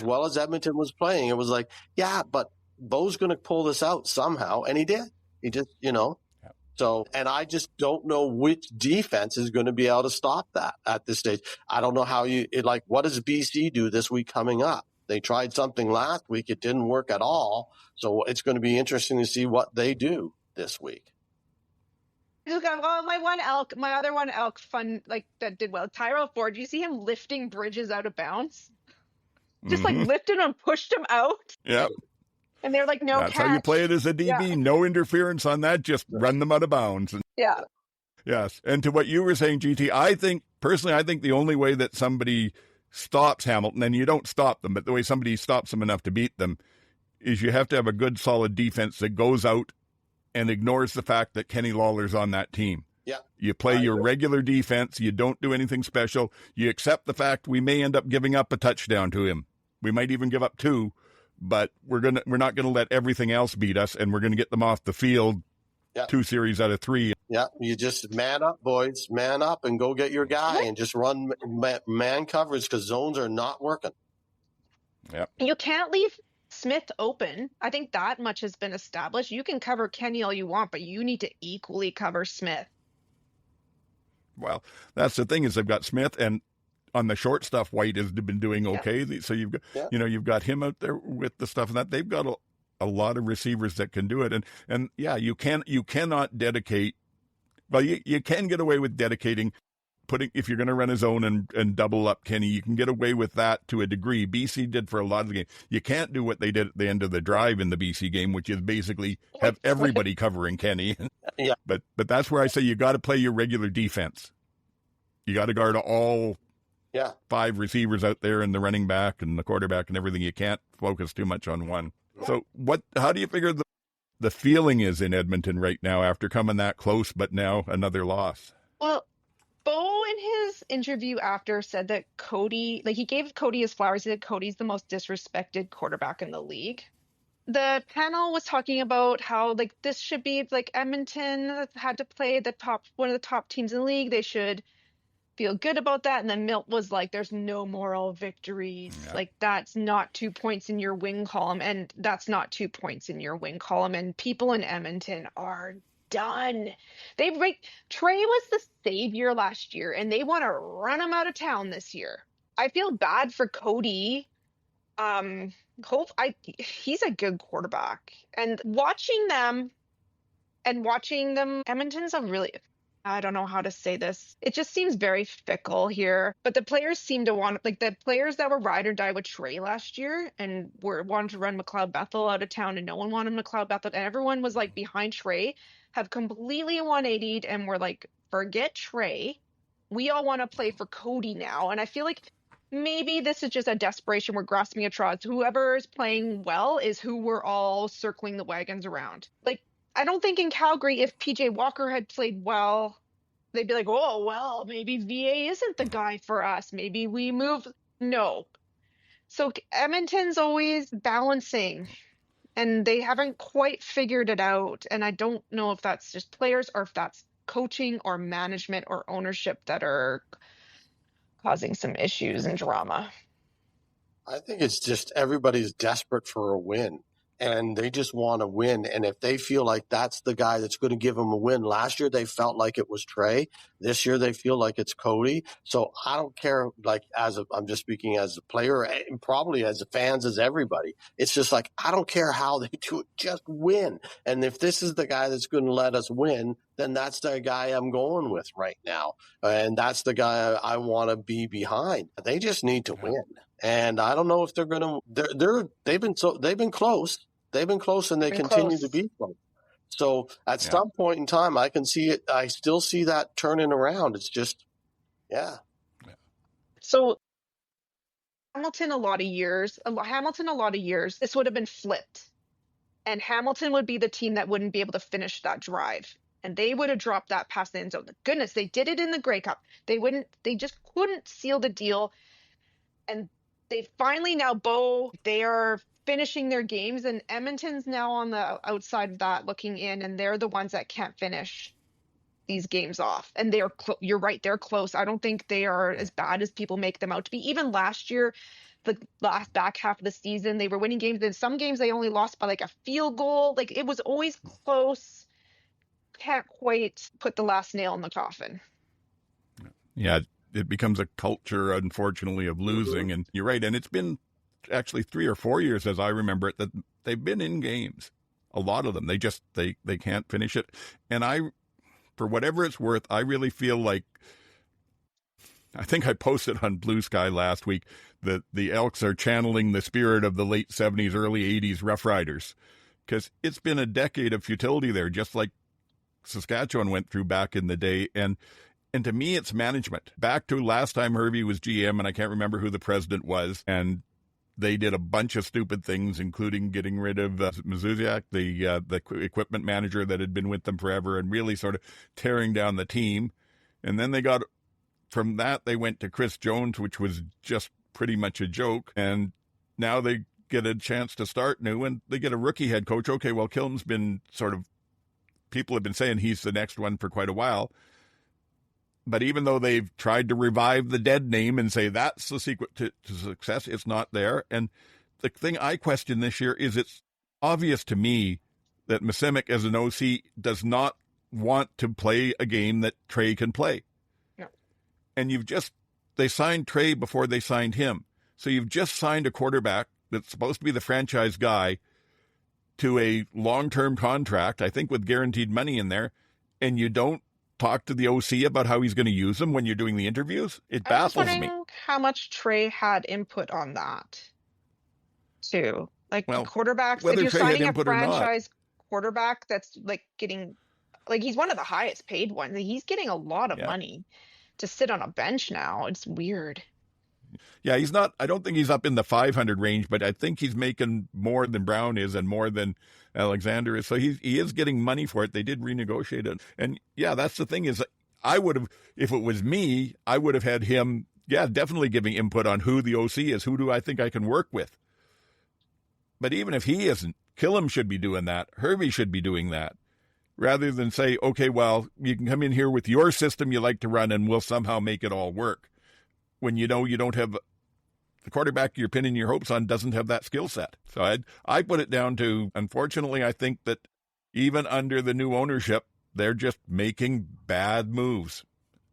well as Edmonton was playing, it was like, yeah, but Bo's going to pull this out somehow, and he did. He just, So, and I just don't know which defense is going to be able to stop that at this stage. I don't know how what does BC do this week coming up? They tried something last week. It didn't work at all. So it's going to be interesting to see what they do this week. My other one elk fun, that did well. Tyrell Ford, do you see him lifting Bridges out of bounds? Just lifted him and pushed him out. Yep. And they're like, no That's catch. how you play it as a DB. Yeah. No interference on that. Just run them out of bounds. Yeah. Yes. And to what you were saying, GT, I think the only way that somebody stops Hamilton, and you don't stop them, but the way somebody stops them enough to beat them, is you have to have a good, solid defense that goes out and ignores the fact that Kenny Lawler's on that team. Yeah. You play your regular defense. You don't do anything special. You accept the fact we may end up giving up a touchdown to him. We might even give up 2. But we're not gonna let everything else beat us, and we're gonna get them off the field 2 series out of 3. Yeah, you just man up, boys, man up, and go get your guy, and just run man coverage because zones are not working. Yeah, you can't leave Smith open. I think that much has been established. You can cover Kenny all you want, but you need to equally cover Smith. Well, that's the thing is they've got Smith, and on the short stuff, White has been doing okay. Yeah. So you've got, you've got him out there with the stuff and that. They've got a lot of receivers that can do it. And yeah, you cannot dedicate. Well, you can get away with dedicating, if you're going to run a zone and double up Kenny, you can get away with that to a degree. BC did for a lot of the game. You can't do what they did at the end of the drive in the BC game, which is basically have everybody covering Kenny. Yeah. But that's where I say you got to play your regular defense. You got to guard all 5 receivers out there and the running back and the quarterback and everything. You can't focus too much on one. So how do you figure the feeling is in Edmonton right now after coming that close, but now another loss? Well, Bo in his interview after said that Cody, he gave Cody his flowers. He said Cody's the most disrespected quarterback in the league. The panel was talking about how this should be Edmonton had to play one of the top teams in the league. They should feel good about that. And then Milt was like, there's no moral victories. Yeah. That's not 2 points in your win column. And that's not 2 points in your win column. And people in Edmonton are done. Trey was the savior last year, and they want to run him out of town this year. I feel bad for Cody. He's a good quarterback. And watching them, Edmonton's a really... I don't know how to say this. It just seems very fickle here. But the players seem to want, the players that were ride or die with Trey last year and wanted to run McLeod Bethel out of town, and no one wanted McLeod Bethel, and everyone was behind Trey, have completely 180'd and were forget Trey. We all want to play for Cody now. And I feel like maybe this is just a desperation. We're grasping at straws. Whoever is playing well is who we're all circling the wagons around. I don't think in Calgary, if PJ Walker had played well, they'd be oh, well, maybe VA isn't the guy for us. Maybe we move. No. So Edmonton's always balancing, and they haven't quite figured it out. And I don't know if that's just players or if that's coaching or management or ownership that are causing some issues and drama. I think it's just everybody's desperate for a win. And they just want to win. And if they feel like that's the guy that's going to give them a win, last year they felt like it was Trey. This year they feel like it's Cody. So I don't care, I'm just speaking as a player and probably as fans, as everybody. It's just I don't care how they do it, just win. And if this is the guy that's going to let us win, then that's the guy I'm going with right now. And that's the guy I want to be behind. They just need to win. And I don't know if they're going to, they've been close. They've been close, and they continue to be close. So at some point in time, I can see it. I still see that turning around. It's just, So Hamilton, a lot of years, this would have been flipped. And Hamilton would be the team that wouldn't be able to finish that drive. And they would have dropped that past the end zone. Goodness, they did it in the Grey Cup. They just couldn't seal the deal. And they finally they are finishing their games, and Edmonton's now on the outside of that looking in, and they're the ones that can't finish these games off. And you're right, they're close. I don't think they are as bad as people make them out to be. Even last year, the last back half of the season, they were winning games. In some games, they only lost by a field goal. It was always close. can't quite put the last nail in the coffin. Yeah, it becomes a culture, unfortunately, of losing. And you're right. And it's been actually 3 or 4 years, as I remember it, that they've been in games. A lot of them. They just, they can't finish it. And for whatever it's worth, I really feel like, I think I posted on Blue Sky last week that the Elks are channeling the spirit of the late 70s, early 80s Rough Riders. Because it's been a decade of futility there, just like Saskatchewan went through back in the day. And to me, it's management. Back to last time Hervey was GM, and I can't remember who the president was, and they did a bunch of stupid things, including getting rid of Mazuziak, the equipment manager that had been with them forever, and really sort of tearing down the team. And then from that, they went to Chris Jones, which was just pretty much a joke. And now they get a chance to start new, and they get a rookie head coach. Okay, well, Kilm's been people have been saying he's the next one for quite a while. But even though they've tried to revive the dead name and say that's the secret to success, it's not there. And the thing I question this year is it's obvious to me that Masimic as an OC does not want to play a game that Trey can play. No. And they signed Trey before they signed him. So you've just signed a quarterback that's supposed to be the franchise guy to a long-term contract, I think with guaranteed money in there, and you don't talk to the OC about how he's going to use them when you're doing the interviews. It baffles me. How much Trey had input on that too? Like quarterbacks, if you're signing a franchise quarterback that's getting, he's one of the highest paid ones. He's getting a lot of money to sit on a bench now. It's weird. Yeah, he's not, I don't think he's up in the 500 range, but I think he's making more than Brown is and more than Alexander is. So he is getting money for it. They did renegotiate it. And yeah, that's the thing is I would have, if it was me, I would have had him, definitely giving input on who the OC is. Who do I think I can work with? But even if he isn't, Killam should be doing that. Hervey should be doing that. Rather than say, okay, well, you can come in here with your system you like to run and we'll somehow make it all work. When you don't have the quarterback you're pinning your hopes on doesn't have that skill set. So I put it down to, unfortunately, I think that even under the new ownership, they're just making bad moves.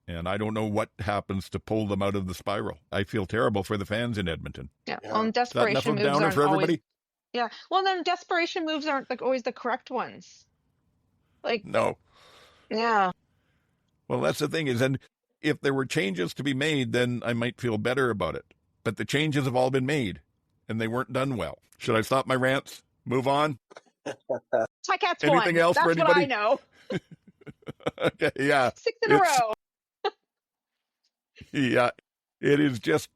And I don't know what happens to pull them out of the spiral. I feel terrible for the fans in Edmonton. Yeah. Well, and desperation moves aren't for everybody? Always, yeah. Well, then desperation moves aren't always the correct ones. No. Yeah. Well, that's the thing is, and if there were changes to be made, then I might feel better about it. But the changes have all been made, and they weren't done well. Should I stop my rants? Move on? Ticats Anything won. else That's for anybody? what I know. Okay, yeah. 6 in a row. Yeah, it is just,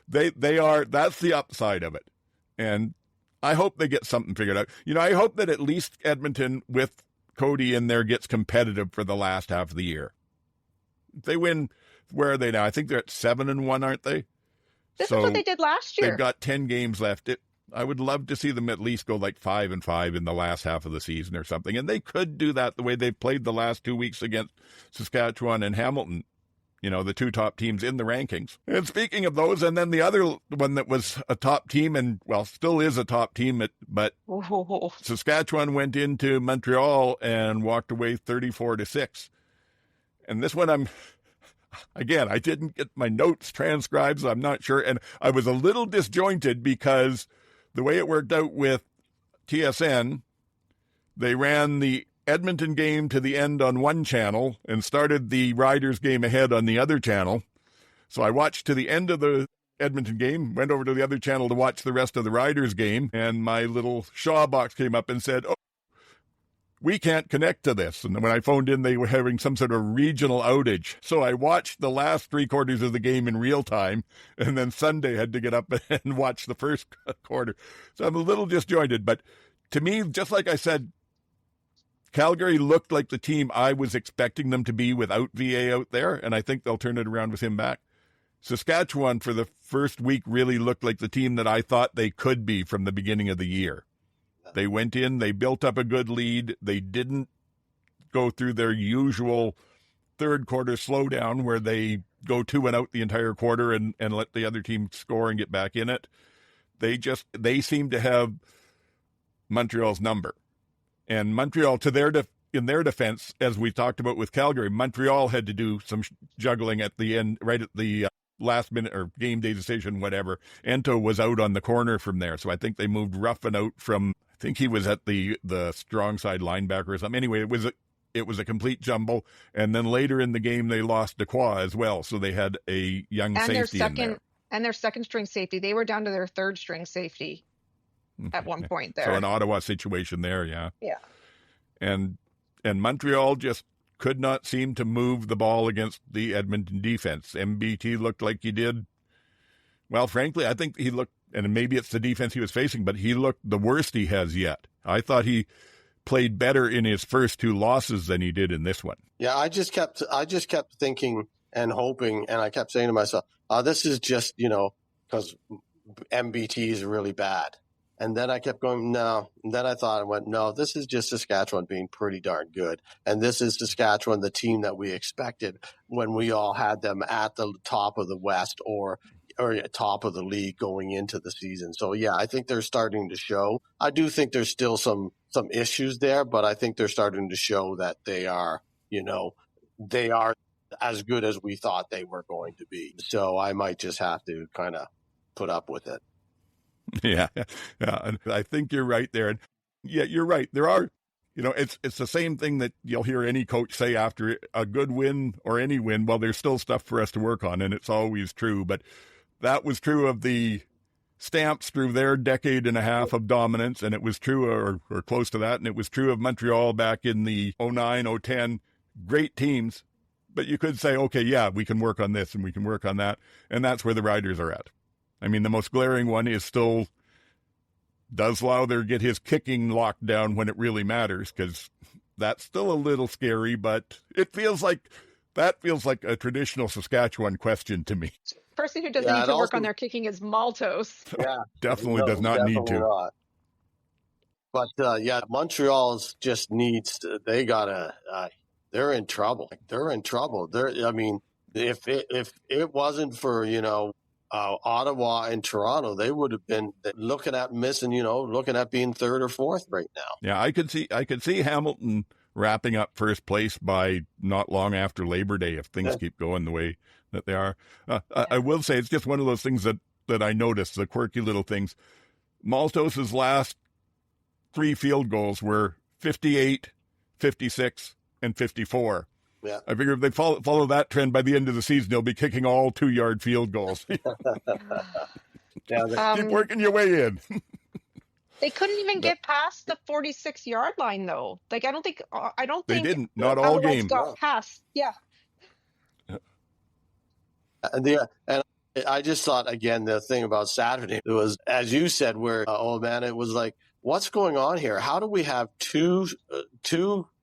they are, that's the upside of it. And I hope they get something figured out. I hope that at least Edmonton with Cody in there gets competitive for the last half of the year. If they win, where are they now? I think they're at 7-1, aren't they? This is what they did last year. They've got 10 games left. I would love to see them at least go 5-5 in the last half of the season or something. And they could do that the way they've played the last 2 weeks against Saskatchewan and Hamilton. The two top teams in the rankings. And speaking of those, and then the other one that was a top team and, still is a top team, but Saskatchewan went into Montreal and walked away 34-6. And this one I didn't get my notes transcribed, so I'm not sure. And I was a little disjointed because the way it worked out with TSN, they ran the Edmonton game to the end on one channel and started the Riders game ahead on the other channel. So I watched to the end of the Edmonton game, went over to the other channel to watch the rest of the Riders game, and my little Shaw box came up and said, "Oh, we can't connect to this." And when I phoned in, they were having some sort of regional outage. So I watched the last 3 quarters of the game in real time, and then Sunday had to get up and watch the first quarter. So I'm a little disjointed, but to me, just like I said, Calgary looked like the team I was expecting them to be without VA out there, and I think they'll turn it around with him back. Saskatchewan, for the first week, really looked like the team that I thought they could be from the beginning of the year. They went in, they built up a good lead. They didn't go through their usual third quarter slowdown where they go 2 and out the entire quarter and let the other team score and get back in it. They seem to have Montreal's number. And Montreal, to their in their defense, as we talked about with Calgary, Montreal had to do some juggling at the end, right at the last minute or game day decision, whatever. Ento was out on the corner from there. So I think they moved Ruffin out from, I think he was at the strong side linebacker or something. Anyway, it was a complete jumble. And then later in the game, they lost Dequoy as well. So they had a young safety in there. And their second string safety. They were down to their third string safety at one point there. So an Ottawa situation there, yeah. Yeah. And Montreal just could not seem to move the ball against the Edmonton defense. MBT looked like he did. Well, frankly, I think he looked, and maybe it's the defense he was facing, but he looked the worst he has yet. I thought he played better in his first two losses than he did in this one. Yeah, I just kept thinking and hoping, and I kept saying to myself, this is just, because MBT is really bad. And then I kept going, no. And then I went, no, this is just Saskatchewan being pretty darn good. And this is Saskatchewan, the team that we expected when we all had them at the top of the West or top of the league going into the season. So, yeah, I think they're starting to show. I do think there's still some issues there, but I think they're starting to show that they are, they are as good as we thought they were going to be. So I might just have to kind of put up with it. Yeah. And I think you're right there. And yeah, you're right. There are, it's the same thing that you'll hear any coach say after a good win or any win. Well, there's still stuff for us to work on, and it's always true. But that was true of the Stamps through their decade and a half of dominance, and it was true or close to that. And it was true of Montreal back in the 09, 010, great teams. But you could say, okay, yeah, we can work on this and we can work on that. And that's where the Riders are at. I mean, the most glaring one is still, does Lowther get his kicking locked down when it really matters? Because that's still a little scary, but that feels like a traditional Saskatchewan question to me. Person who doesn't need to work on their kicking is Maltos. Yeah, definitely does not need to. Not. But Montreal's just needs to, they're in trouble. They're in trouble. If it wasn't for, Ottawa and Toronto, they would have been looking at being third or fourth right now. Yeah, I could see Hamilton wrapping up first place by not long after Labor Day if things keep going the way that they are. I will say it's just one of those things that I noticed, the quirky little things. Maltos's last 3 field goals were 58, 56, and 54. Yeah. I figure if they follow that trend by the end of the season, they'll be kicking all 2-yard field goals. Keep working your way in. They couldn't even get past the 46-yard line, though. Like, I don't think they didn't. Not all game. Got past. Yeah. And I just thought, again, the thing about Saturday, it was, as you said, where, it was like, what's going on here? How do we have two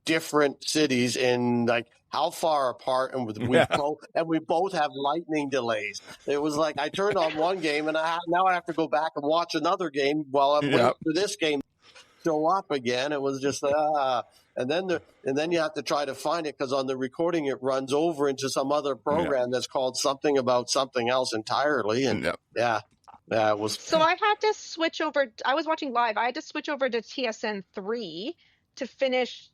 different cities in, like, how far apart, and we both have lightning delays. It was like I turned on one game and now I have to go back and watch another game while I'm waiting for this game to show up again. It was just and then you have to try to find it because on the recording it runs over into some other program that's called something about something else entirely. And it was. So I had to switch over. I was watching live. I had to switch over to TSN 3 to finish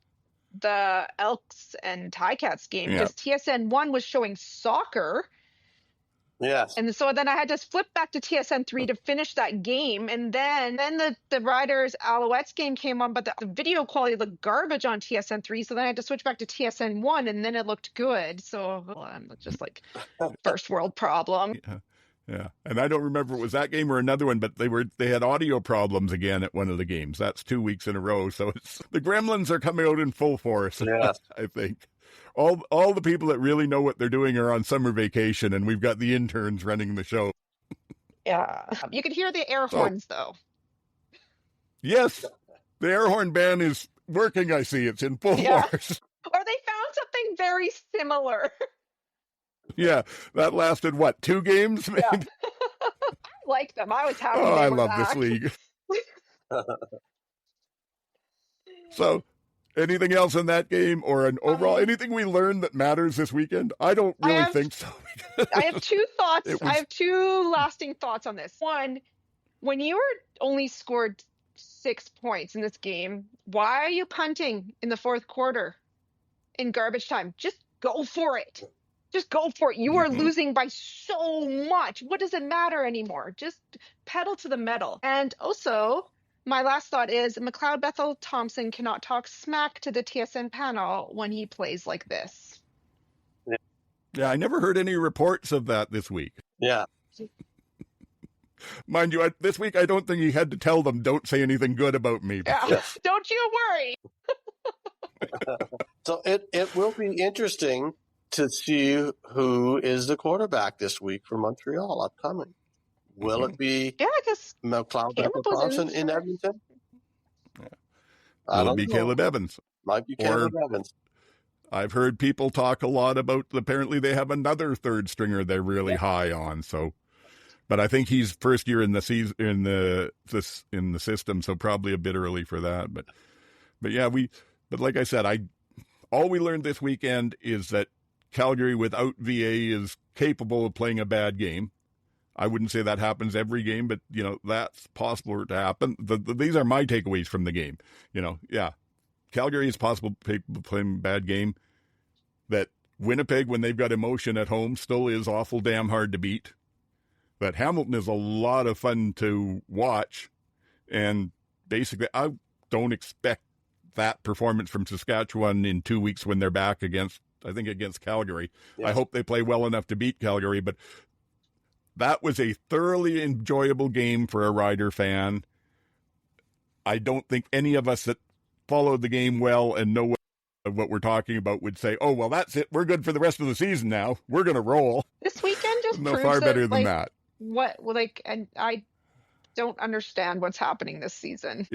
the Elks and Ticats game because TSN 1 was showing soccer. Yes. And so then I had to flip back to TSN 3 to finish that game. And then the Riders Alouettes game came on, but the video quality looked garbage on TSN 3. So then I had to switch back to TSN 1 and then it looked good. So I'm just like first world problem. Yeah. And I don't remember if it was that game or another one, but they had audio problems again at one of the games. That's 2 weeks in a row. So the gremlins are coming out in full force. Yes. I think. All the people that really know what they're doing are on summer vacation, and we've got the interns running the show. Yeah. You can hear the air horns, though. Yes. The air horn ban is working, I see. It's in full force. Or they found something very similar. Yeah, that lasted, 2 games? Maybe? Yeah. I like them. I was happy. I love this league. So, anything else in that game or an overall, anything we learned that matters this weekend? I don't really think so. I have 2 thoughts. I have 2 lasting thoughts on this. One, when you were only scored 6 points in this game. Why are you punting in the fourth quarter in garbage time? Just go for it. Just go for it. You are losing by so much. What does it matter anymore? Just pedal to the metal. And also, my last thought is McLeod Bethel Thompson cannot talk smack to the TSN panel when he plays like this. Yeah, I never heard any reports of that this week. Yeah. Mind you, this week I don't think he had to tell them, don't say anything good about me. Yeah. Don't you worry. So it will be interesting to see who is the quarterback this week for Montreal upcoming. Will it be because McLeod Bethel Thompson in Edmonton? Will it be Caleb Evans? Might be Caleb Evans. I've heard people talk a lot about, apparently they have another third stringer they're really high on. So, but I think he's first year in the season, in the system, so probably a bit early for that. But yeah, but like I said, all we learned this weekend is that Calgary without VA is capable of playing a bad game. I wouldn't say that happens every game, but that's possible to happen. These are my takeaways from the game. Calgary is capable of playing a bad game. That Winnipeg, when they've got emotion at home, still is awful damn hard to beat. That Hamilton is a lot of fun to watch. And basically, I don't expect that performance from Saskatchewan in 2 weeks when they're back against Calgary. Yeah. I hope they play well enough to beat Calgary, but that was a thoroughly enjoyable game for a Rider fan. I don't think any of us that followed the game well and know what we're talking about would say, oh, well, that's it. We're good for the rest of the season now. We're going to roll. This weekend just proves far better than that. And I don't understand what's happening this season.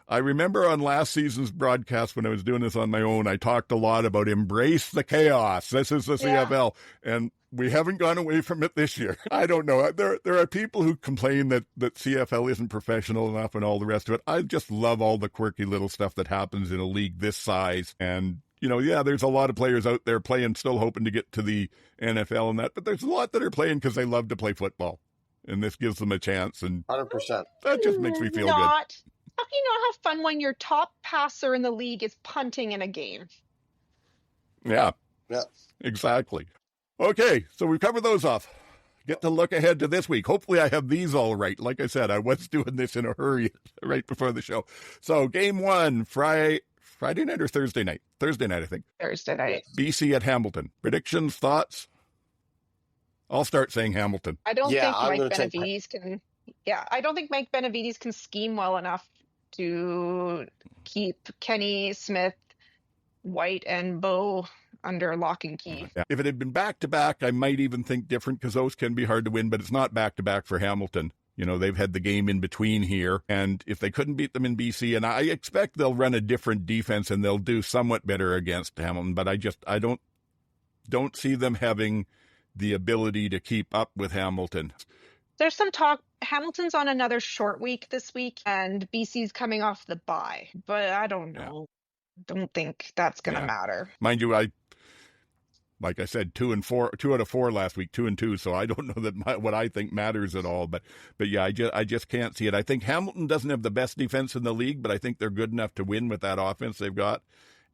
I remember on last season's broadcast when I was doing this on my own, I talked a lot about embrace the chaos. This is the CFL. And we haven't gone away from it this year. I don't know. There are people who complain that CFL isn't professional enough and all the rest of it. I just love all the quirky little stuff that happens in a league this size. And, there's a lot of players out there playing, still hoping to get to the NFL and that. But there's a lot that are playing because they love to play football. And this gives them a chance. And 100%. That just makes me feel good. How can you not have fun when your top passer in the league is punting in a game? Yeah. Yeah. Exactly. Okay, so we've covered those off. Get to look ahead to this week. Hopefully I have these all right. Like I said, I was doing this in a hurry right before the show. So game 1, Friday night or Thursday night? Thursday night, I think. Thursday night. BC at Hamilton. Predictions, thoughts? I'll start saying Hamilton. I don't think Mike Benavides can... Yeah, I don't think Mike Benavides can scheme well enough to keep Kenny, Smith, White, and Bo under lock and key. Yeah. If it had been back-to-back, I might even think different because those can be hard to win, but it's not back-to-back for Hamilton. They've had the game in between here, and if they couldn't beat them in BC, and I expect they'll run a different defense and they'll do somewhat better against Hamilton, but I don't see them having the ability to keep up with Hamilton. There's some talk. Hamilton's on another short week this week, and BC's coming off the bye, but I don't know. Don't think that's going to matter. Mind you, like I said, 2 out of 4 last week, 2 and 2. So I don't know that what I think matters at all. But yeah, I just can't see it. I think Hamilton doesn't have the best defense in the league, but I think they're good enough to win with that offense they've got.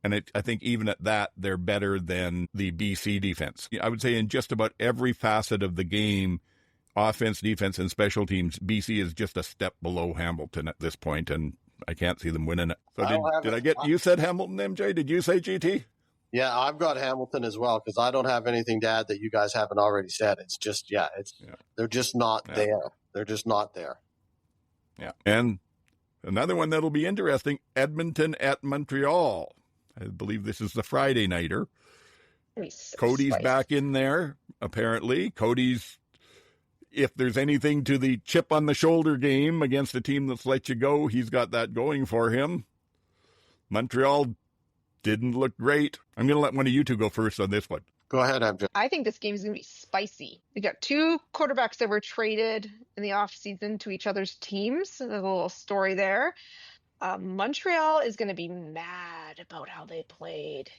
And I think even at that, they're better than the BC defense. I would say in just about every facet of the game, offense, defense, and special teams, BC is just a step below Hamilton at this point, and I can't see them winning it. So did I get you said Hamilton, MJ? Did you say GT? Yeah, I've got Hamilton as well because I don't have anything to add that you guys haven't already said. It's just they're just not there. They're just not there. Yeah, and another one that'll be interesting: Edmonton at Montreal. I believe this is the Friday nighter. Cody's back in there apparently. Cody's. If there's anything to the chip on the shoulder game against a team that's let you go, he's got that going for him. Montreal didn't look great. I'm going to let one of you two go first on this one. Go ahead, MJ. I think this game is going to be spicy. We got 2 quarterbacks that were traded in the offseason to each other's teams. There's a little story there. Montreal is going to be mad about how they played.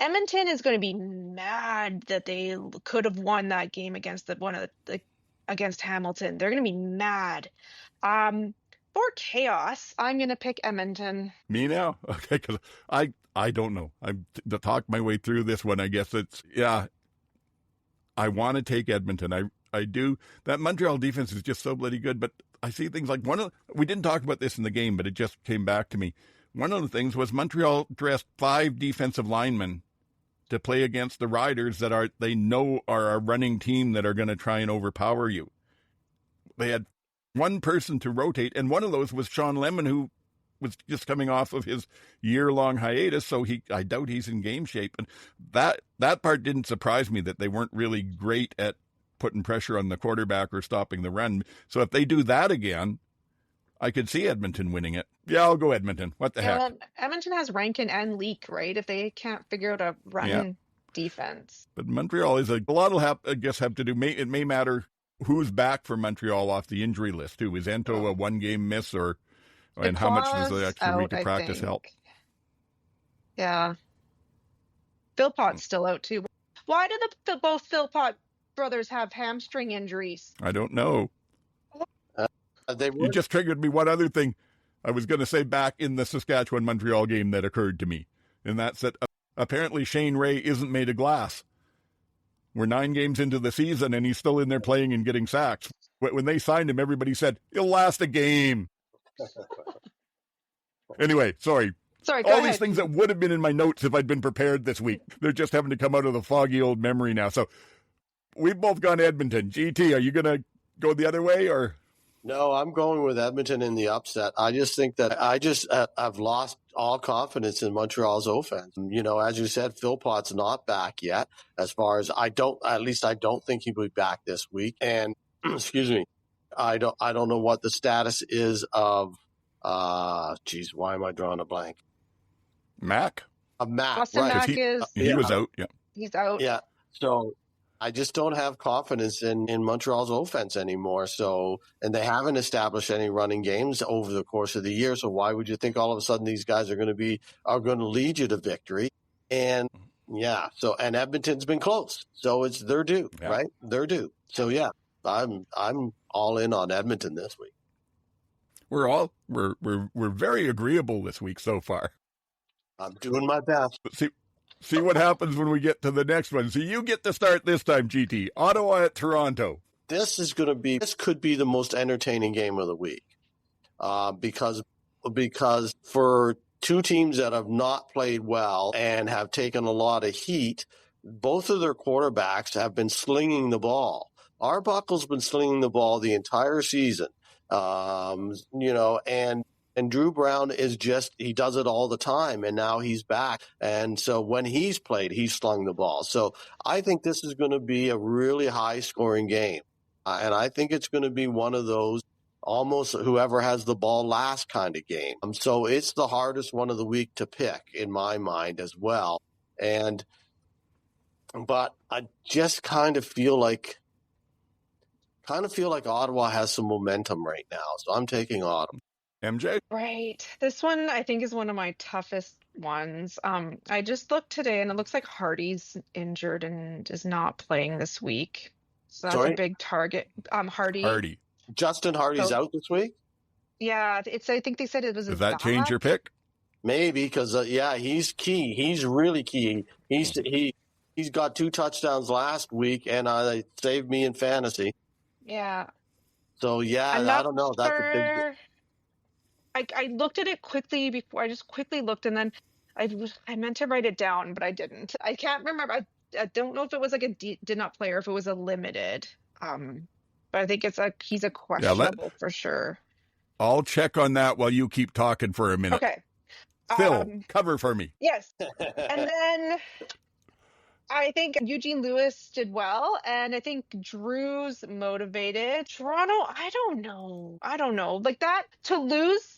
Edmonton is going to be mad that they could have won that game against against Hamilton. They're going to be mad. Both or chaos, I'm going to pick Edmonton. Me now? Okay, because I don't know. I'm to talk my way through this one. I guess I want to take Edmonton. I do. That Montreal defense is just so bloody good, but I see things like we didn't talk about this in the game, but it just came back to me. One of the things was Montreal dressed 5 defensive linemen to play against the Riders that they know are a running team that are going to try and overpower you. They had one person to rotate, and one of those was Sean Lemon, who was just coming off of his year-long hiatus, so I doubt he's in game shape. And that part didn't surprise me, that they weren't really great at putting pressure on the quarterback or stopping the run. So if they do that again, I could see Edmonton winning it. Yeah, I'll go Edmonton. What the heck? Well, Edmonton has Rankin and Leak, right? If they can't figure out a run defense. But Montreal is a lot will have to do. It may matter who's back for Montreal off the injury list too. Is Ento a 1-game miss, and how much does the extra week of practice help? Yeah. Philpott's still out too. Why do both Philpott brothers have hamstring injuries? I don't know. You just triggered me one other thing I was going to say back in the Saskatchewan-Montreal game that occurred to me, and that's that apparently Shane Ray isn't made of glass. We're 9 games into the season, and he's still in there playing and getting sacks. When they signed him, everybody said, he'll last a game. Anyway, sorry. All these things that would have been in my notes if I'd been prepared this week, they're just having to come out of the foggy old memory now. So we've both gone Edmonton. GT, are you going to go the other way, or... No, I'm going with Edmonton in the upset. I just think that I've lost all confidence in Montreal's offense. As you said, Philpott's not back yet. As far as I don't think he'll be back this week. And excuse me, I don't know what the status is of. Why am I drawing a blank? Mac. Mac, Austin right? Mac He was out. Yeah, he's out. Yeah, so. I just don't have confidence in Montreal's offense anymore. So, and they haven't established any running games over the course of the year. So why would you think all of a sudden these guys are going to lead you to victory? And and Edmonton's been close. So they're due, right? They're due. So I'm all in on Edmonton this week. We're very agreeable this week so far. I'm doing my best. See what happens when we get to the next one. So you get to start this time, GT. Ottawa at Toronto. This could be the most entertaining game of the week, because for two teams that have not played well and have taken a lot of heat, both of their quarterbacks have been slinging the ball. Arbuckle's been slinging the ball the entire season, and Drew Brown he does it all the time, and now he's back. And so when he's played, he's slung the ball. So I think this is going to be a really high-scoring game. And I think it's going to be one of those almost whoever has the ball last kind of game. So it's the hardest one of the week to pick in my mind as well. But I just kind of feel like Ottawa has some momentum right now. So I'm taking Ottawa. MJ? Right. This one, I think, is one of my toughest ones. I just looked today, and it looks like Hardy's injured and is not playing this week. So that's a big target. Hardy. Justin Hardy's out this week? Yeah, I think they said it was Does that change your pick? Maybe, because, he's key. He's really key. He's got 2 touchdowns last week, and it saved me in fantasy. Yeah. So, I don't know. That's a big... I looked at it quickly before. I just quickly looked, and then I meant to write it down, but I didn't. I can't remember. I don't know if it was like a did not play or if it was a limited. But I think he's a questionable for sure. I'll check on that while you keep talking for a minute. Okay. Phil, cover for me. Yes. And then I think Eugene Lewis did well, and I think Drew's motivated. Toronto, I don't know. Like that, to lose,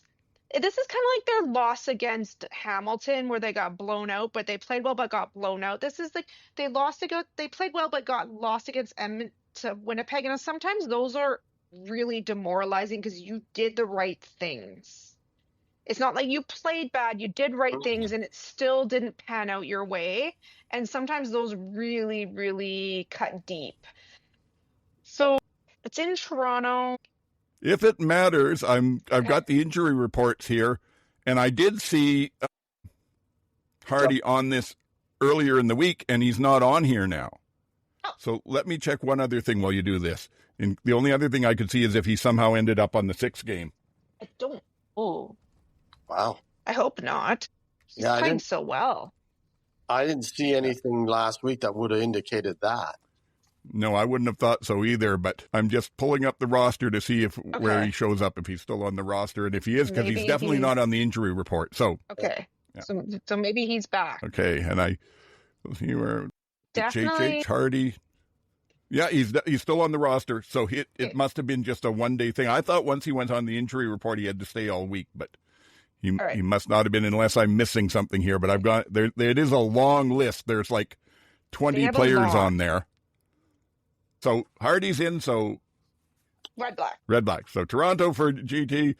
this is kind of like their loss against Hamilton where they got blown out, but they played well but got blown out. This is like they played well but got lost against Edmonton to Winnipeg, and sometimes those are really demoralizing because you did the right things. It's not like you played bad, you did right things, and it still didn't pan out your way. And sometimes those really, really cut deep. So it's in Toronto. If it matters, I've got the injury reports here, and I did see Hardy on this earlier in the week, and he's not on here now. Oh. So let me check one other thing while you do this. And the only other thing I could see is if he somehow ended up on the 6th game. I don't. Oh, Wow. I hope not. He's playing so well. I didn't see anything last week that would have indicated that. No, I wouldn't have thought so either, but I'm just pulling up the roster to see where he shows up, if he's still on the roster, and if he is, because he's definitely not on the injury report. So okay, yeah. So maybe he's back. Okay, and let's see where Definitely Hardy. Yeah, he's still on the roster, so it must have been just a one-day thing. I thought once he went on the injury report, he had to stay all week, but he must not have been, unless I'm missing something here. But I've got there. It is a long list. There's like 20 players on there. So Hardy's in. So red black. So Toronto for GT.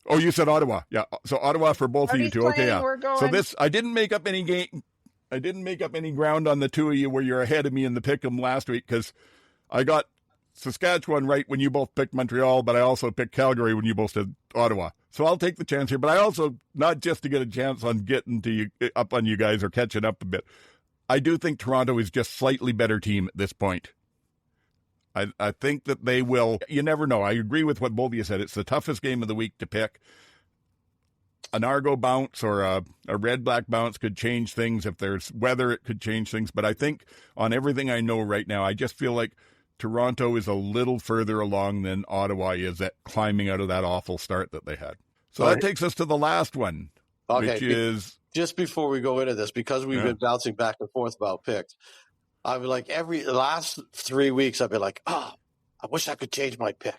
Oh, you said Ottawa. Yeah. So Ottawa for both Hardy's of you two. Okay, yeah. We're going. So this, I didn't make up any game. I didn't make up any ground on the two of you where you're ahead of me in the pick'em last week, because I got Saskatchewan right when you both picked Montreal, but I also picked Calgary when you both said Ottawa. So I'll take the chance here, but I also, not just to get a chance on getting to you up on you guys or catching up a bit, I do think Toronto is just slightly better team at this point. I think that they will. You never know. I agree with what both of you said. It's the toughest game of the week to pick. An Argo bounce or a red-black bounce could change things. If there's weather, it could change things. But I think on everything I know right now, I just feel like Toronto is a little further along than Ottawa is at climbing out of that awful start that they had. So that takes us to the last one, which is... Just before we go into this, because we've been bouncing back and forth about picks, I've been like the last 3 weeks, I've been like, I wish I could change my pick.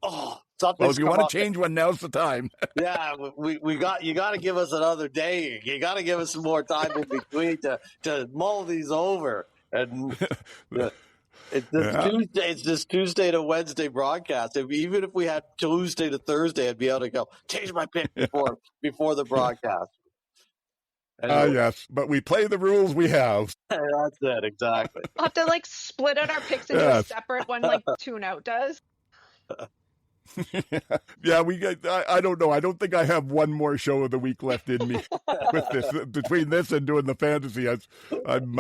Well, if you want to change one, now's the time. Yeah, you got to give us another day. You got to give us some more time in between to mull these over. And it's this Tuesday to Wednesday broadcast. Even if we had Tuesday to Thursday, I'd be able to go change my pick before the broadcast. Yes, but we play the rules we have. That's it, exactly. We'll have to split out our picks into a separate one, like Tune Out does. Yeah, I don't know. I don't think I have one more show of the week left in me with this. Between this and doing the fantasy, I'm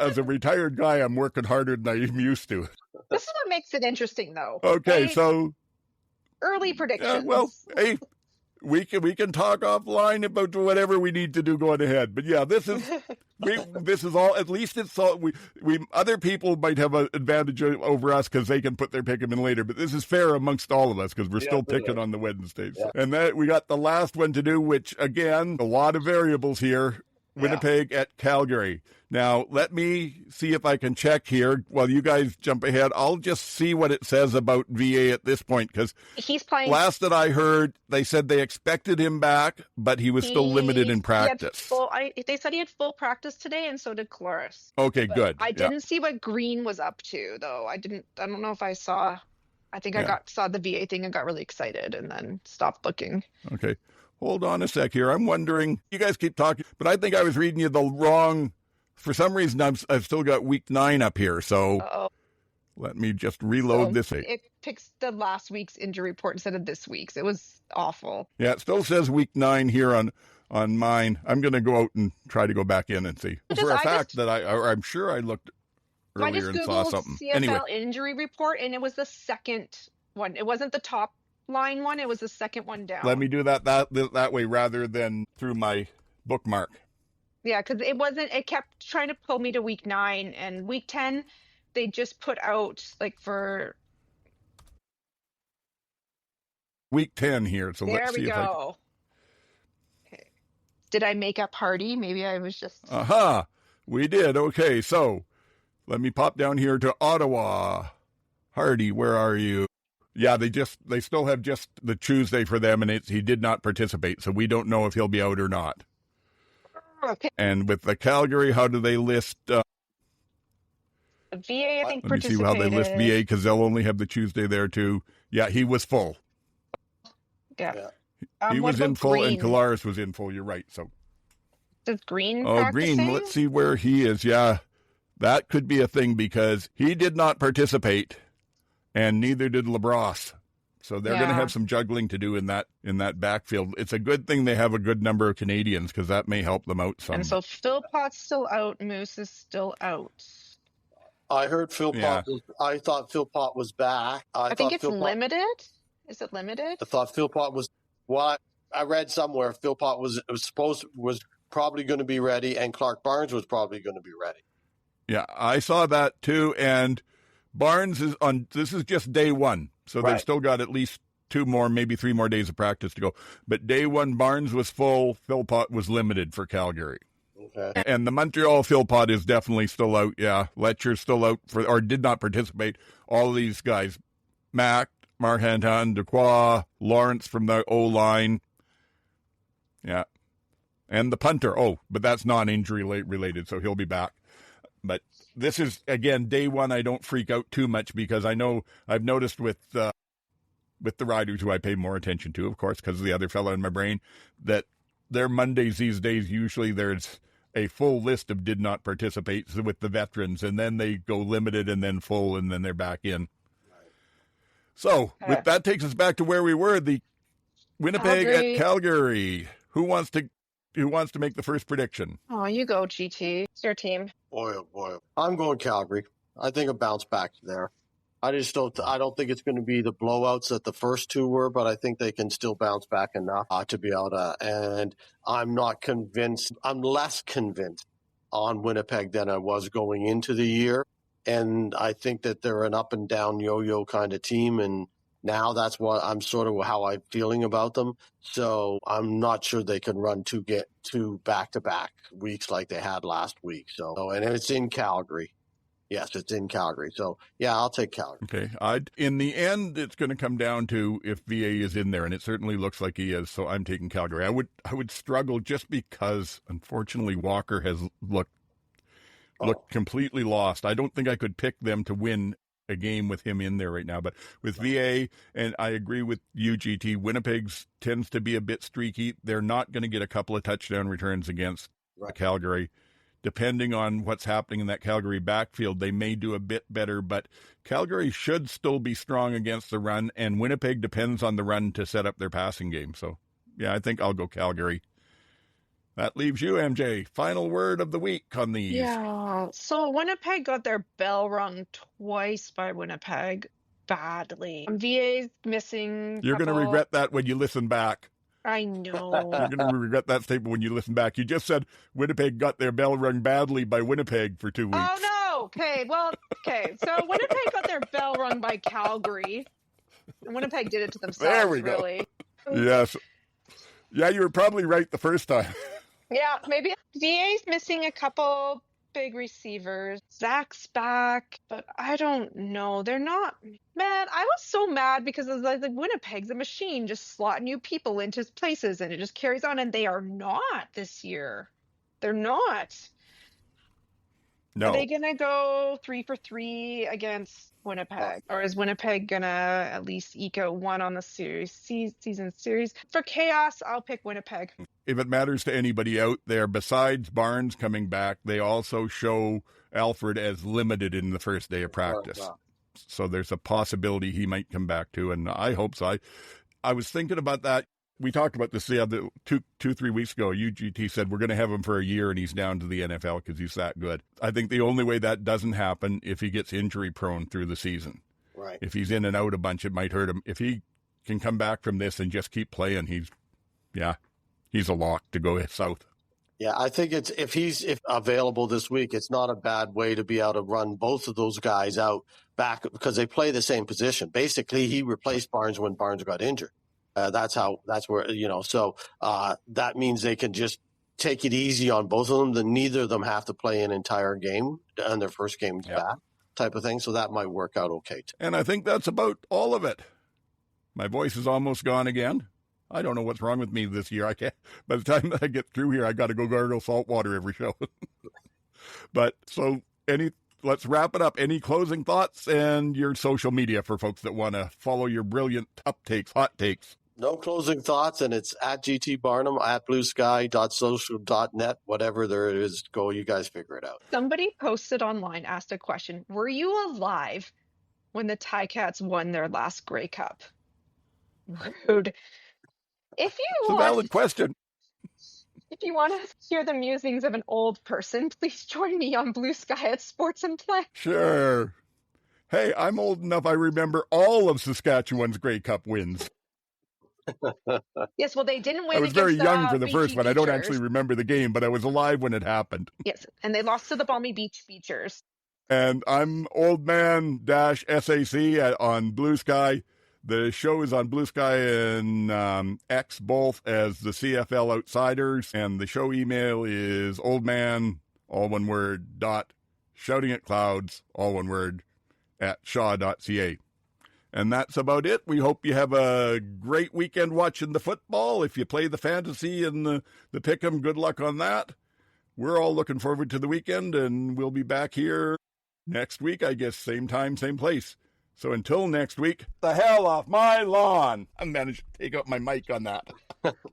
as a retired guy, I'm working harder than I'm used to. This is what makes it interesting, though. Okay, right? So early predictions. Hey, we can talk offline about whatever we need to do going ahead. But yeah, this is all. At least it's all. We other people might have an advantage over us because they can put their pick 'em in later. But this is fair amongst all of us because we're still picking on the Wednesdays. Yeah. And that we got the last one to do, which again, a lot of variables here. Winnipeg at Calgary. Now, let me see if I can check here while you guys jump ahead. I'll just see what it says about VA at this point, because he's playing. Last that I heard, they said they expected him back, but he was still limited in practice. They said he had full practice today, and so did Cloris. Okay, good. I didn't see what Green was up to, though. I don't know if I saw. I think I saw the VA thing and got really excited, and then stopped looking. Okay. Hold on a sec here. I'm wondering, you guys keep talking, but I think I was reading you the wrong, for some reason I've still got week 9 up here, so let me just reload this. It picks the last week's injury report instead of this week's. It was awful. Yeah, it still says week 9 here on mine. I'm going to go out and try to go back in and see. I'm sure I looked earlier and saw something. CFL injury report, and it was the second one. It wasn't the top line one, it was the second one down. Let me do that way rather than through my bookmark. Yeah, because it kept trying to pull me to week 9, and week 10 they just put out for week 10 here. So there let's see we go. Okay. Did I make up Hardy? Maybe I was just we did. Okay, so let me pop down here to Ottawa. Hardy, where are you? Yeah, they still have just the Tuesday for them, and he did not participate, so we don't know if he'll be out or not. Okay. And with the Calgary, how do they list? VA, I think, let me see how they list VA, because they'll only have the Tuesday there too. Yeah, he was full. Yeah. He was in full, Green? And Colaris was in full. You're right. So does Green? Green. Let's see where he is. Yeah, that could be a thing because he did not participate. and neither did LaBrosse. So they're going to have some juggling to do in that backfield. It's a good thing they have a good number of Canadians because that may help them out some. And so Philpott's still out. Moose is still out. I heard Philpott. I thought Philpott was back. I think it's limited. Is it limited? I thought Philpott was. Well, I read somewhere Philpott was probably going to be ready, and Clark Barnes was probably going to be ready. Yeah, I saw that too. And Barnes is on. This is just day one, so they've still got at least 2 more, maybe 3 more days of practice to go. But day one, Barnes was full. Philpott was limited for Calgary. Okay. And the Montreal Philpott is definitely still out. Yeah, Letcher's still out or did not participate. All of these guys, Mac, Marhantan, Dequoy, Lawrence from the O-line. Yeah. And the punter. Oh, but that's non-injury related, so he'll be back. But this is, again, day one. I don't freak out too much because I know I've noticed with the riders who I pay more attention to, of course, because of the other fellow in my brain, that their Mondays these days, usually there's a full list of did not participate with the veterans, and then they go limited and then full, and then they're back in. So with that takes us back to where we were, the Winnipeg at Calgary. Who wants to make the first prediction? Oh, you go, GT. It's your team. Boy, oh boy. I'm going Calgary. I think a bounce back there. I don't think it's going to be the blowouts that the first 2 were, but I think they can still bounce back enough to be able to. And I'm not convinced. I'm less convinced on Winnipeg than I was going into the year. And I think that they're an up and down yo-yo kind of team. And now that's what I'm sort of how I'm feeling about them. So I'm not sure they can run two back-to-back weeks like they had last week. So, and it's in Calgary. Yes, it's in Calgary. So, yeah, I'll take Calgary. Okay. In the end, it's going to come down to if VA is in there, and it certainly looks like he is, so I'm taking Calgary. I would struggle just because, unfortunately, Walker has looked completely lost. I don't think I could pick them to win a game with him in there right now. But with VA, and I agree with you, GT, Winnipeg's tends to be a bit streaky. They're not going to get a couple of touchdown returns against Calgary. Depending on what's happening in that Calgary backfield, they may do a bit better, but Calgary should still be strong against the run, and Winnipeg depends on the run to set up their passing game. So, yeah, I think I'll go Calgary. That leaves you, MJ. Final word of the week on these. Yeah, so Winnipeg got their bell rung twice by Winnipeg badly. VA's missing. You're going to regret that when you listen back. I know. You're going to regret that statement when you listen back. You just said Winnipeg got their bell rung badly by Winnipeg for 2 weeks. Oh, no. Okay. So Winnipeg got their bell rung by Calgary. And Winnipeg did it to themselves, there we go. Really. Yes. Yeah, you were probably right the first time. Yeah, maybe VA's missing a couple big receivers. Zach's back, but I don't know. They're not. Man, I was so mad because it's like Winnipeg's a machine just slotting new people into places and it just carries on, and they are not this year. They're not. No. Are they going to go 3 for 3 against Winnipeg? Or is Winnipeg going to at least eke out one on the season series? For chaos, I'll pick Winnipeg. If it matters to anybody out there, besides Barnes coming back, they also show Alfred as limited in the first day of practice. So there's a possibility he might come back too, and I hope so. I was thinking about that. We talked about this the other 2-3 weeks ago. UGT said we're going to have him for a year and he's down to the NFL because he's that good. I think the only way that doesn't happen if he gets injury prone through the season. Right. If he's in and out a bunch, it might hurt him. If he can come back from this and just keep playing, he's a lock to go south. Yeah, I think if he's available this week, it's not a bad way to be able to run both of those guys out back because they play the same position. Basically, he replaced Barnes when Barnes got injured. That's where, so that means they can just take it easy on both of them. Then neither of them have to play an entire game on their first game back type of thing. So that might work out okay too. And I think that's about all of it. My voice is almost gone again. I don't know what's wrong with me this year. I can't. By the time I get through here, I got to go gargle salt water every show. But so let's wrap it up. Any closing thoughts and your social media for folks that want to follow your brilliant hot takes? No closing thoughts, and it's at GT Barnum, at bluesky.social.net, whatever there is. Go, you guys figure it out. Somebody posted online, asked a question. Were you alive when the Ticats won their last Grey Cup. Rude. If It's a valid question. if you want to hear the musings of an old person, please join me on Blue Sky at Sports and Play. Sure. Hey, I'm old enough I remember all of Saskatchewan's Grey Cup wins. Yes, well, they didn't win I was against very young for the BC first one. I don't Beachers. actually remember the game, but I was alive when it happened. Yes, and they lost to the Balmy Beach Beachers. And I'm Old Man SAC on Blue Sky. The show is on Blue Sky and X both as the CFL Outsiders. And the show email is oldman, all one word, .shoutingatclouds, all one word, @shaw.ca. And that's about it. We hope you have a great weekend watching the football. If you play the fantasy and the pick'em, good luck on that. We're all looking forward to the weekend, and we'll be back here next week, I guess, same time, same place. So until next week, the hell off my lawn. I managed to take out my mic on that.